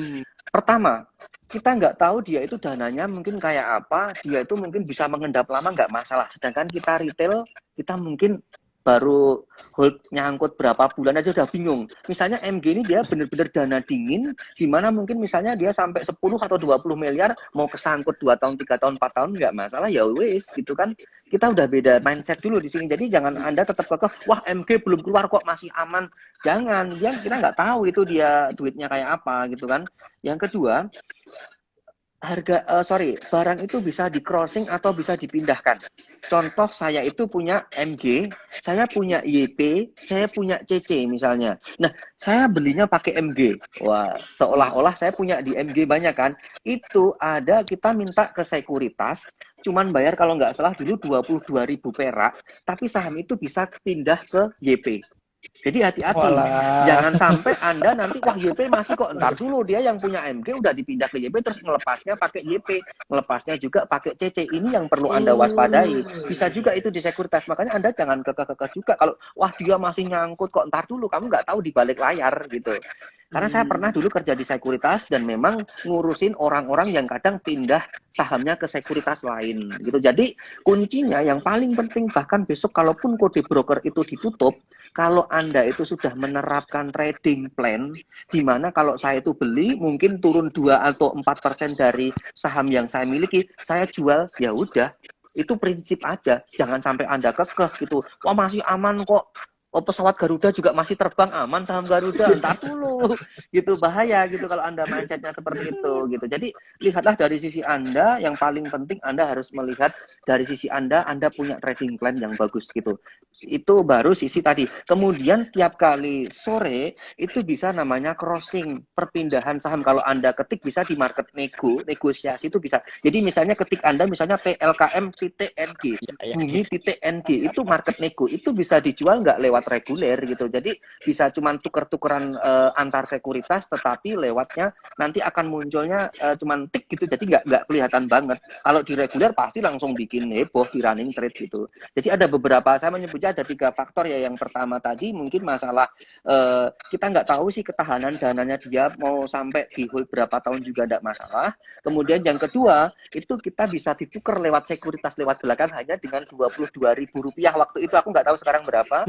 Pertama, kita nggak tahu dia itu dananya mungkin kayak apa, dia itu mungkin bisa mengendap lama nggak masalah. Sedangkan kita retail, kita mungkin baru hold nyangkut berapa bulan aja udah bingung. Misalnya MG ini dia benar-benar dana dingin, di mana mungkin misalnya dia sampai 10 atau 20 miliar, mau kesangkut 2 tahun, 3 tahun, 4 tahun nggak masalah, ya wes gitu kan. Kita udah beda mindset dulu di sini. Jadi jangan Anda tetap kekeh, wah MG belum keluar kok masih aman. Jangan, kita nggak tahu itu dia duitnya kayak apa gitu kan. Yang kedua, barang itu bisa di crossing atau bisa dipindahkan. Contoh saya itu punya MG, saya punya YP, saya punya CC misalnya. Nah, saya belinya pakai MG. Wah, seolah-olah saya punya di MG banyak kan. Itu ada kita minta ke sekuritas, cuman bayar kalau nggak salah dulu 22.000 perak, tapi saham itu bisa pindah ke YP. Jadi hati-hati, jangan sampai Anda nanti wah YP masih kok, entar dulu dia yang punya MG udah dipindah ke YP terus melepasnya pakai YP, melepasnya juga pakai CC. Ini yang perlu Anda waspadai. Bisa juga itu di sekuritas. Makanya Anda jangan kekeh-kekeh juga kalau wah dia masih nyangkut kok, entar dulu, kamu nggak tahu di balik layar gitu. Karena saya pernah dulu kerja di sekuritas dan memang ngurusin orang-orang yang kadang pindah sahamnya ke sekuritas lain gitu. Jadi kuncinya yang paling penting, bahkan besok kalaupun kode broker itu ditutup, kalau Anda itu sudah menerapkan trading plan, di mana kalau saya itu beli mungkin turun 2 atau 4% dari saham yang saya miliki, saya jual, ya udah. Itu prinsip aja, jangan sampai Anda kekeh gitu. Wah masih aman kok. Oh pesawat Garuda juga masih terbang, aman saham Garuda, entar dulu gitu, bahaya gitu kalau Anda mindsetnya seperti itu gitu. Jadi lihatlah dari sisi Anda, yang paling penting Anda harus melihat dari sisi Anda punya trading plan yang bagus gitu. Itu baru sisi tadi. Kemudian tiap kali sore itu bisa namanya crossing, perpindahan saham. Kalau Anda ketik bisa di market negosiasi itu bisa. Jadi misalnya ketik Anda misalnya TLKM.NG, Bumi.NG, itu market nego, itu bisa dijual nggak lewat reguler gitu. Jadi bisa cuman tuker-tukeran antar sekuritas, tetapi lewatnya nanti akan munculnya cuman tik gitu. Jadi nggak kelihatan banget. Kalau di reguler pasti langsung bikin heboh di running trade gitu. Jadi ada beberapa, saya menyebutnya ada 3 faktor ya. Yang pertama tadi mungkin masalah kita nggak tahu sih ketahanan dananya dia mau sampai di hold berapa tahun juga tidak masalah. Kemudian yang kedua itu kita bisa ditukar lewat sekuritas lewat belakang hanya dengan Rp22.000. Waktu itu aku nggak tahu sekarang berapa.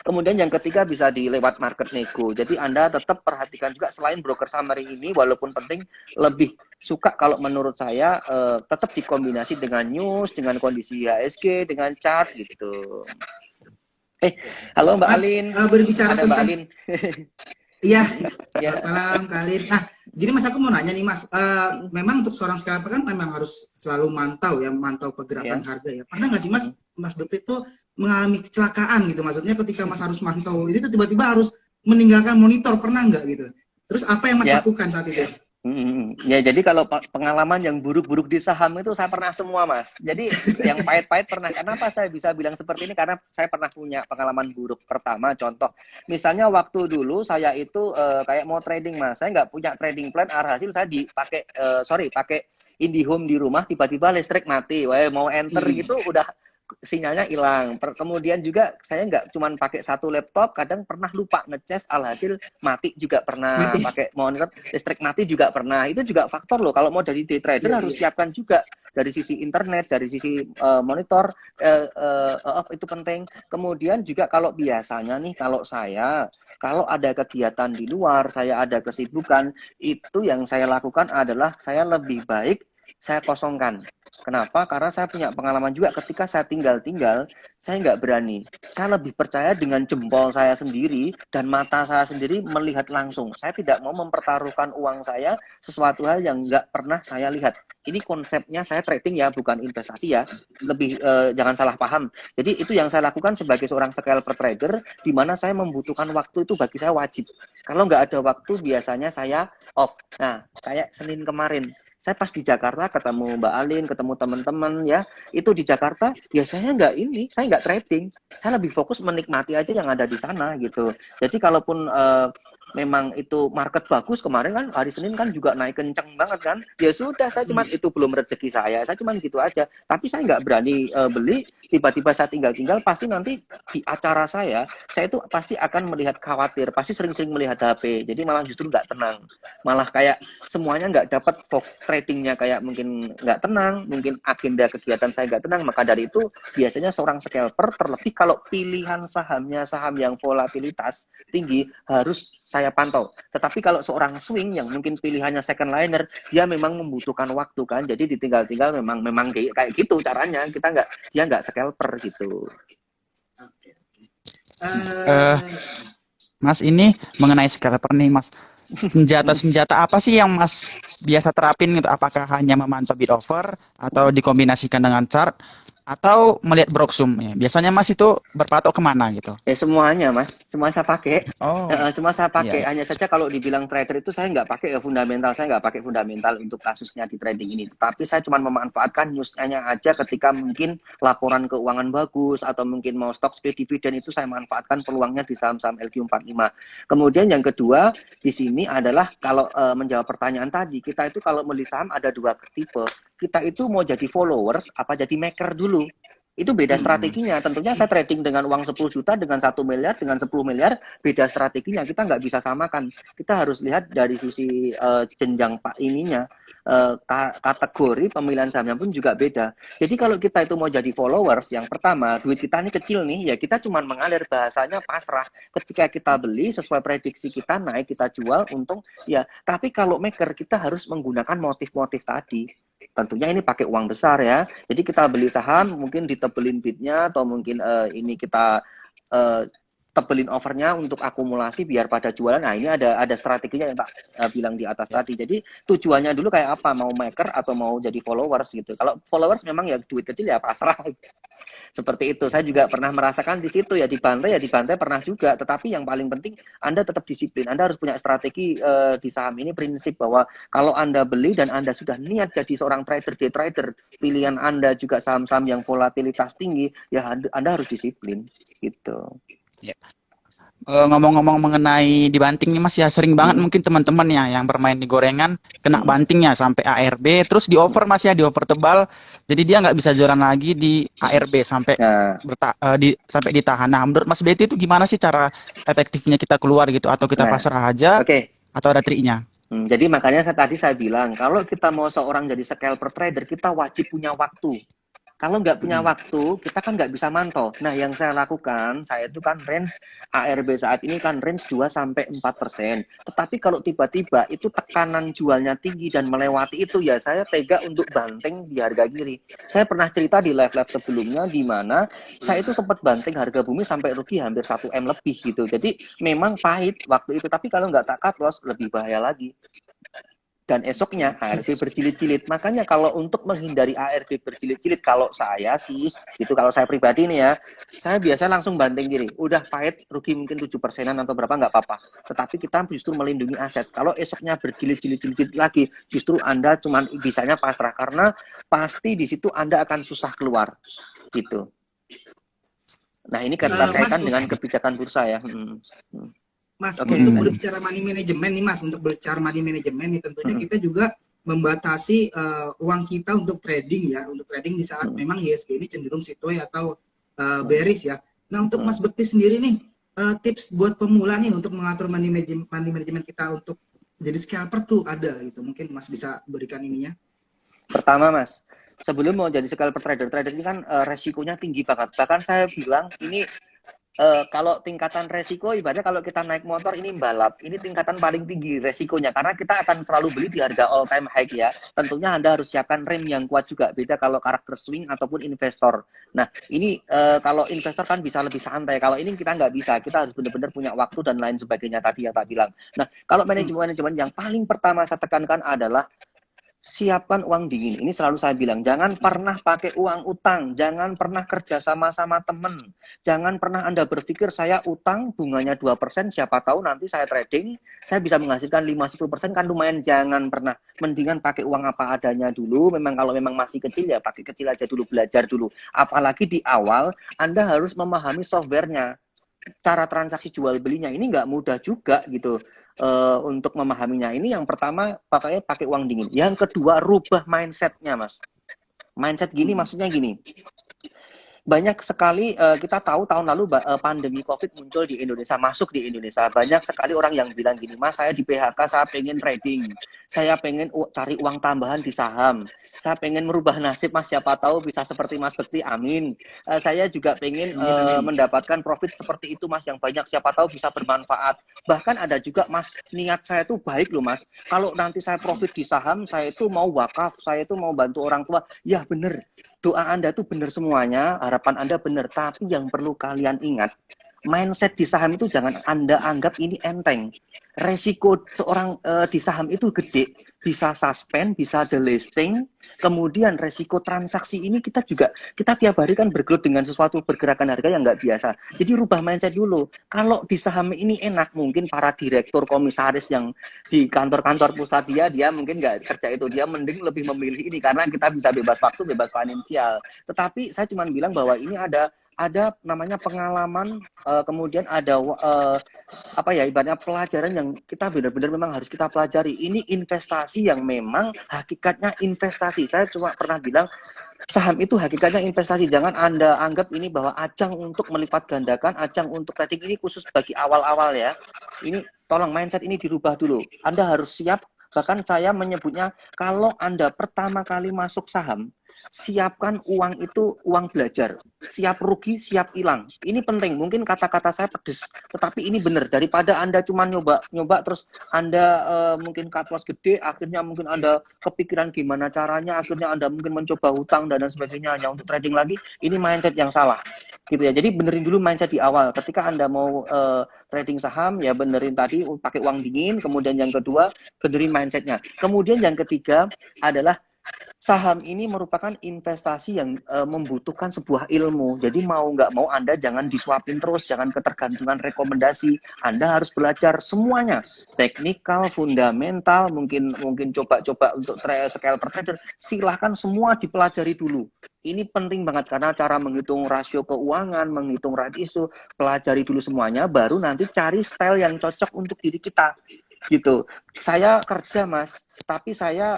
Kemudian yang ketiga bisa di lewat market nego. Jadi Anda tetap perhatikan juga selain broker summary ini, walaupun penting, lebih suka kalau menurut saya tetap dikombinasi dengan news, dengan kondisi IHSG, dengan chart gitu. Halo Mbak Mas, Alin. berbicara Ada Mbak tentang Alin. iya, Ya. selamat malam Khalid. Nah, gini Mas, aku mau nanya nih Mas, memang untuk seorang scalper kan memang harus selalu mantau pergerakan harga ya. Pernah nggak sih Mas Bekti itu mengalami kecelakaan gitu? Maksudnya ketika Mas harus mantau, ini tuh tiba-tiba harus meninggalkan monitor, pernah nggak gitu? Terus apa yang Mas lakukan saat itu? Ya, jadi kalau pengalaman yang buruk-buruk di saham itu saya pernah semua, Mas. Jadi yang pahit-pahit pernah. Kenapa saya bisa bilang seperti ini? Karena saya pernah punya pengalaman buruk. Pertama, contoh, misalnya waktu dulu saya itu kayak mau trading, Mas. Saya nggak punya trading plan, alhasil saya pakai IndiHome di rumah, tiba-tiba listrik mati. Wah, mau enter gitu udah sinyalnya hilang. Kemudian juga saya nggak cuma pakai satu laptop, kadang pernah lupa ngecas, alhasil mati juga pernah. Pakai monitor listrik mati juga pernah. Itu juga faktor loh. Kalau mau dari day trader harus siapkan juga dari sisi internet, dari sisi monitor, itu penting. Kemudian juga kalau biasanya nih, kalau ada kegiatan di luar, saya ada kesibukan, itu yang saya lakukan adalah saya lebih baik saya kosongkan. Kenapa? Karena saya punya pengalaman juga ketika saya tinggal, saya nggak berani. Saya lebih percaya dengan jempol saya sendiri dan mata saya sendiri melihat langsung. Saya tidak mau mempertaruhkan uang saya sesuatu hal yang nggak pernah saya lihat. Ini konsepnya saya trading ya, bukan investasi ya. Lebih jangan salah paham. Jadi itu yang saya lakukan sebagai seorang scalper trader, di mana saya membutuhkan waktu itu bagi saya wajib. Kalau nggak ada waktu, biasanya saya off. Nah, kayak Senin kemarin, saya pas di Jakarta ketemu Mbak Alin, ketemu teman-teman ya, itu di Jakarta, biasanya nggak ini, saya nggak trading. Saya lebih fokus menikmati aja yang ada di sana gitu. Jadi kalaupun memang itu market bagus kemarin kan hari Senin kan juga naik kenceng banget kan, ya sudah saya cuman itu belum rezeki saya cuman gitu aja, tapi saya nggak berani beli, tiba-tiba saya tinggal pasti nanti di acara saya itu pasti akan melihat khawatir, pasti sering-sering melihat HP, jadi malah justru nggak tenang, malah kayak semuanya nggak dapat tradingnya, kayak mungkin nggak tenang, mungkin agenda kegiatan saya nggak tenang. Maka dari itu biasanya seorang scalper, terlebih kalau pilihan sahamnya saham yang volatilitas tinggi, harus saya pantau. Tetapi kalau seorang swing yang mungkin pilihannya second liner, dia memang membutuhkan waktu kan, jadi ditinggal-tinggal memang kayak gitu caranya, dia nggak scalper gitu. Oke. Mas, ini mengenai scalper nih Mas, senjata apa sih yang Mas biasa terapin gitu? Apakah hanya memantau bid offer atau dikombinasikan dengan chart atau melihat Broksum ya? Biasanya Mas itu berpatok kemana gitu? Ya semuanya Mas, semua saya pakai. Oh, Semua saya pakai. iya. Hanya saja kalau dibilang trader itu saya nggak pakai fundamental, saya nggak pakai fundamental untuk kasusnya di trading ini. Tapi saya cuma memanfaatkan newsnya aja ketika mungkin laporan keuangan bagus atau mungkin mau stock split dividend, itu saya manfaatkan peluangnya di saham-saham LQ45. Kemudian yang kedua di sini adalah kalau menjawab pertanyaan tadi, kita itu kalau beli saham ada dua tipe. Kita itu mau jadi followers apa jadi maker dulu. Itu beda strateginya. Tentunya saya trading dengan uang 10 juta, dengan 1 miliar, dengan 10 miliar, beda strateginya. Kita nggak bisa samakan. Kita harus lihat dari sisi jenjang ininya, kategori pemilihan sahamnya pun juga beda. Jadi kalau kita itu mau jadi followers, yang pertama, duit kita ini kecil nih, ya kita cuma mengalir, bahasanya pasrah. Ketika kita beli, sesuai prediksi kita naik, kita jual, untung, ya. Tapi kalau maker, kita harus menggunakan motif-motif tadi. Tentunya ini pakai uang besar ya. Jadi kita beli saham, mungkin ditebelin bidnya, atau mungkin ini kita tebelin overnya untuk akumulasi biar pada jualan. Nah ini ada strateginya yang tak bilang di atas tadi. Jadi tujuannya dulu kayak apa, mau maker atau mau jadi followers gitu. Kalau followers memang ya duit kecil ya pasrah. Seperti itu. Saya juga pernah merasakan di situ ya, dibantai pernah juga. Tetapi yang paling penting Anda tetap disiplin. Anda harus punya strategi di saham ini, prinsip bahwa kalau Anda beli dan Anda sudah niat jadi seorang trader, day trader, pilihan Anda juga saham-saham yang volatilitas tinggi, ya Anda harus disiplin gitu. Ya. Ngomong-ngomong mengenai dibanting nih Mas, ya sering banget mungkin teman-teman ya yang bermain di gorengan kena bantingnya sampai ARB, terus di over Mas ya, di over tebal, jadi dia nggak bisa jualan lagi di ARB sampai sampai ditahan. Nah, menurut Mas Betty itu gimana sih cara efektifnya kita keluar gitu, atau kita pasrah aja, atau ada triknya? Jadi makanya tadi saya bilang, kalau kita mau seorang jadi scalper trader, kita wajib punya waktu. Kalau nggak punya waktu, kita kan nggak bisa mantau. Nah, yang saya lakukan, saya itu kan range ARB saat ini kan range 2-4%. Tetapi kalau tiba-tiba itu tekanan jualnya tinggi dan melewati itu, ya saya tega untuk banting di harga kiri. Saya pernah cerita di live-live sebelumnya, di mana saya itu sempat banting harga bumi sampai rugi hampir 1 M lebih gitu. Jadi memang pahit waktu itu, tapi kalau nggak tak cut loss, lebih bahaya lagi. Dan esoknya ARB berjilid-jilid. Makanya kalau untuk menghindari ARB berjilid-jilid, kalau saya sih, itu kalau saya pribadi nih ya, saya biasanya langsung banting kiri. Udah pahit, rugi mungkin 7%-an atau berapa, nggak apa-apa. Tetapi kita justru melindungi aset. Kalau esoknya berjilid-jilid lagi, justru Anda cuma bisanya pasrah. Karena pasti di situ Anda akan susah keluar. Gitu. Nah ini kaitan dengan kebijakan bursa ya. Mas, untuk berbicara money management nih Mas, untuk berbicara money management nih tentunya kita juga membatasi uang kita untuk trading ya, untuk trading di saat memang IHSG ini cenderung sideways atau bearish ya. Nah, untuk Mas Bekti sendiri nih, tips buat pemula nih untuk mengatur money management kita untuk jadi scalper tuh ada gitu. Mungkin Mas bisa berikan ininya. Pertama Mas, sebelum mau jadi scalper trader ini kan resikonya tinggi banget. Bahkan saya bilang ini kalau tingkatan resiko, ibaratnya kalau kita naik motor ini balap, ini tingkatan paling tinggi resikonya, karena kita akan selalu beli di harga all time high ya. Tentunya Anda harus siapkan rem yang kuat juga, beda kalau karakter swing ataupun investor. Nah ini kalau investor kan bisa lebih santai, kalau ini kita nggak bisa, kita harus benar-benar punya waktu dan lain sebagainya tadi yang tak bilang. Nah kalau manajemen yang paling pertama saya tekankan adalah siapkan uang dingin. Ini selalu saya bilang, jangan pernah pakai uang utang, jangan pernah kerja sama temen, jangan pernah Anda berpikir saya utang bunganya 2%, siapa tahu nanti saya trading, saya bisa menghasilkan 5-10% kan lumayan. Jangan pernah, mendingan pakai uang apa adanya dulu. Memang kalau memang masih kecil ya pakai kecil aja dulu, belajar dulu. Apalagi di awal Anda harus memahami softwarenya, cara transaksi jual belinya ini nggak mudah juga gitu. Untuk memahaminya ini yang pertama pakai uang dingin. Yang kedua, rubah mindsetnya, Mas. Mindset gini maksudnya gini, banyak sekali kita tahu tahun lalu pandemi COVID muncul di Indonesia, masuk di Indonesia. Banyak sekali orang yang bilang gini, Mas, saya di PHK, saya pengen trading, saya pengen cari uang tambahan di saham, saya pengen merubah nasib, Mas, siapa tahu bisa seperti Mas Bekti, amin. Saya juga pengen mendapatkan profit seperti itu, Mas, yang banyak, siapa tahu bisa bermanfaat. Bahkan ada juga, Mas, niat saya itu baik loh, Mas. Kalau nanti saya profit di saham, saya itu mau wakaf, saya itu mau bantu orang tua. Ya bener, doa Anda itu benar semuanya, harapan Anda benar, tapi yang perlu kalian ingat, mindset di saham itu jangan Anda anggap ini enteng. Resiko seorang di saham itu gede, bisa suspend, bisa delisting, kemudian resiko transaksi ini kita tiap hari kan bergelut dengan sesuatu pergerakan harga yang nggak biasa. Jadi rubah mindset dulu. Kalau di saham ini enak, mungkin para direktur komisaris yang di kantor-kantor pusat dia mungkin nggak kerja itu, dia mending lebih memilih ini karena kita bisa bebas waktu, bebas finansial. Tetapi saya cuma bilang bahwa ini ada namanya pengalaman, kemudian ada ibaratnya pelajaran yang kita benar-benar memang harus kita pelajari. Ini investasi yang memang hakikatnya investasi. Saya cuma pernah bilang saham itu hakikatnya investasi. Jangan Anda anggap ini bahwa ajang untuk melipat gandakan, ajang untuk trading. Ini khusus bagi awal-awal ya. Ini tolong mindset ini dirubah dulu. Anda harus siap. Bahkan saya menyebutnya, kalau Anda pertama kali masuk saham, siapkan uang itu uang belajar. Siap rugi, siap hilang. Ini penting. Mungkin kata-kata saya pedes, tetapi ini benar. Daripada Anda cuma nyoba terus Anda mungkin cut loss gede, akhirnya mungkin Anda kepikiran gimana caranya, akhirnya Anda mungkin mencoba hutang dan sebagainya hanya untuk trading lagi. Ini mindset yang salah. Gitu ya. Jadi benerin dulu mindset di awal. Ketika Anda mau trading saham, ya benerin tadi pakai uang dingin. Kemudian yang kedua, benerin mindsetnya. Kemudian yang ketiga adalah saham ini merupakan investasi yang membutuhkan sebuah ilmu. Jadi mau nggak mau Anda jangan disuapin terus, jangan ketergantungan rekomendasi. Anda harus belajar semuanya, teknikal, fundamental, mungkin coba-coba untuk scalper trader. Silahkan semua dipelajari dulu. Ini penting banget karena cara menghitung rasio keuangan, menghitung rasio, pelajari dulu semuanya, baru nanti cari style yang cocok untuk diri kita. Gitu. Saya kerja, Mas, tapi saya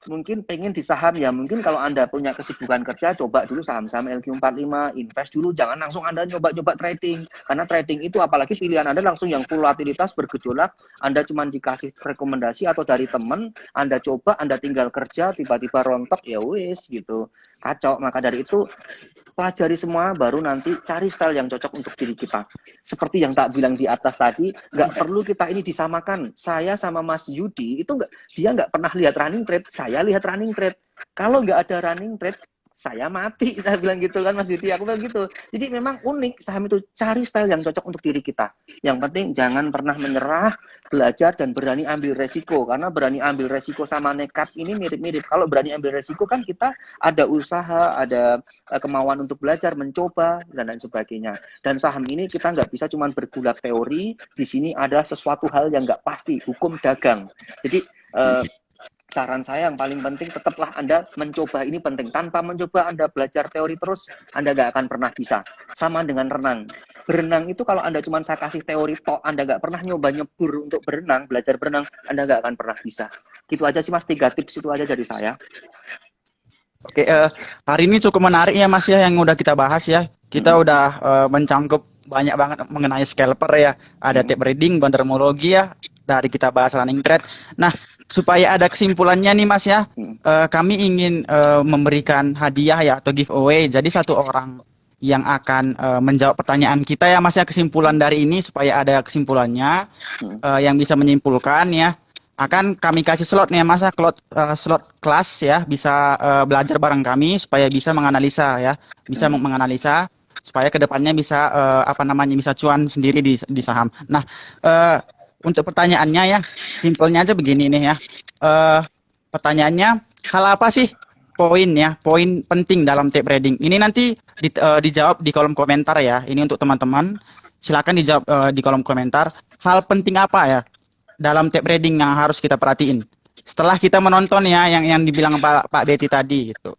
mungkin pengen di saham ya. Mungkin kalau Anda punya kesibukan kerja, coba dulu saham-saham LQ45, invest dulu, jangan langsung Anda nyoba-nyoba trading. Karena trading itu apalagi pilihan Anda langsung yang volatilitas bergejolak, Anda cuma dikasih rekomendasi atau dari teman, Anda coba, Anda tinggal kerja, tiba-tiba rontok, ya wis gitu. Kacau. Maka dari itu pelajari semua, baru nanti cari style yang cocok untuk diri kita. Seperti yang tak bilang di atas tadi, nggak perlu kita ini disamakan. Saya sama Mas Yudi, itu dia nggak pernah lihat running trade, saya lihat running trade. Kalau nggak ada running trade, saya mati, saya bilang gitu kan Mas Yudi, aku bilang gitu. Jadi memang unik, saham itu cari style yang cocok untuk diri kita. Yang penting jangan pernah menyerah, belajar dan berani ambil resiko. Karena berani ambil resiko sama nekat ini mirip-mirip. Kalau berani ambil resiko kan kita ada usaha, ada kemauan untuk belajar, mencoba, dan lain sebagainya. Dan saham ini kita nggak bisa cuma bergulat teori, di sini ada sesuatu hal yang nggak pasti, hukum dagang. Jadi saran saya yang paling penting, tetaplah Anda mencoba, ini penting. Tanpa mencoba Anda belajar teori terus, Anda nggak akan pernah bisa. Sama dengan renang. Berenang itu kalau Anda cuma saya kasih teori tok, Anda nggak pernah nyoba nyebur untuk berenang, belajar berenang, Anda nggak akan pernah bisa. Gitu aja sih Mas, 3 tips itu aja dari saya. Oke, hari ini cukup menarik ya Mas ya yang udah kita bahas ya. Kita udah mencangkup banyak banget mengenai scalper ya. Ada tape reading, bandermologi ya. Dari kita bahas running trade. Nah, supaya ada kesimpulannya nih Mas ya, kami ingin memberikan hadiah ya atau giveaway. Jadi satu orang yang akan menjawab pertanyaan kita ya Mas ya, kesimpulan dari ini supaya ada kesimpulannya yang bisa menyimpulkan ya. Akan kami kasih slot nih Mas ya, slot kelas ya, bisa belajar bareng kami supaya bisa menganalisa ya, bisa menganalisa supaya kedepannya bisa bisa cuan sendiri di saham. Nah, untuk pertanyaannya ya, simpelnya aja begini nih ya. pertanyaannya, hal apa sih poin penting dalam tape trading? Ini nanti dijawab di kolom komentar ya. Ini untuk teman-teman. Silakan dijawab di kolom komentar. Hal penting apa ya dalam tape trading yang harus kita perhatiin? Setelah kita menonton ya yang dibilang Pak Betty tadi gitu.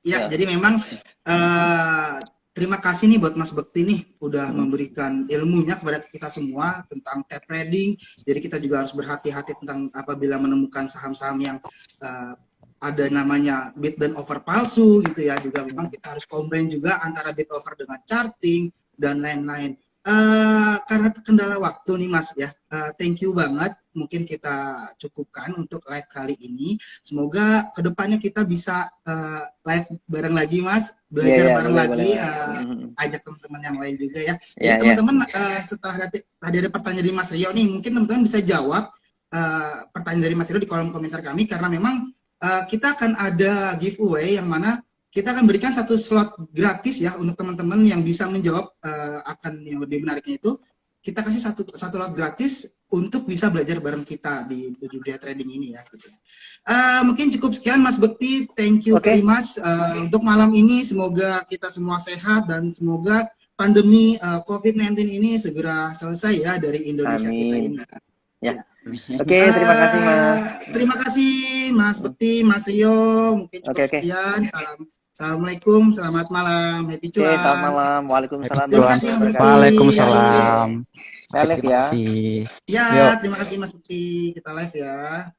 Ya, Ya. jadi memang terima kasih nih buat Mas Bekti nih udah memberikan ilmunya kepada kita semua tentang tape trading. Jadi kita juga harus berhati-hati tentang apabila menemukan saham-saham yang ada namanya bid dan offer palsu gitu ya. Juga memang kita harus combine juga antara bid offer dengan charting dan lain-lain. Karena kendala waktu nih Mas ya, thank you banget. Mungkin kita cukupkan untuk live kali ini. Semoga kedepannya kita bisa live bareng lagi Mas, belajar bareng boleh, lagi, boleh. ajak teman-teman yang lain juga ya. Jadi Ya, teman-teman setelah tadi ada pertanyaan dari Mas Rio nih, mungkin teman-teman bisa jawab pertanyaan dari Mas Rio di kolom komentar kami karena memang kita akan ada giveaway yang mana kita akan berikan satu slot gratis ya untuk teman-teman yang bisa menjawab akan yang lebih menariknya itu. Kita kasih satu slot gratis untuk bisa belajar bareng kita di dunia trading ini ya. Gitu. Mungkin cukup sekian Mas Bekti. Thank you very much untuk malam ini. Semoga kita semua sehat dan semoga pandemi COVID-19 ini segera selesai ya dari Indonesia kita ini. Ya. Oke, terima kasih Mas. Terima kasih Mas Bekti, Mas Rio. Mungkin cukup sekian. Assalamualaikum, selamat malam, happy cuan. Oke, selamat malam. Waalaikumsalam. Terima kasih Mas Bekti. Waalaikumsalam. Saya live ya. Ya, terima kasih Mas Bekti. Kita live ya.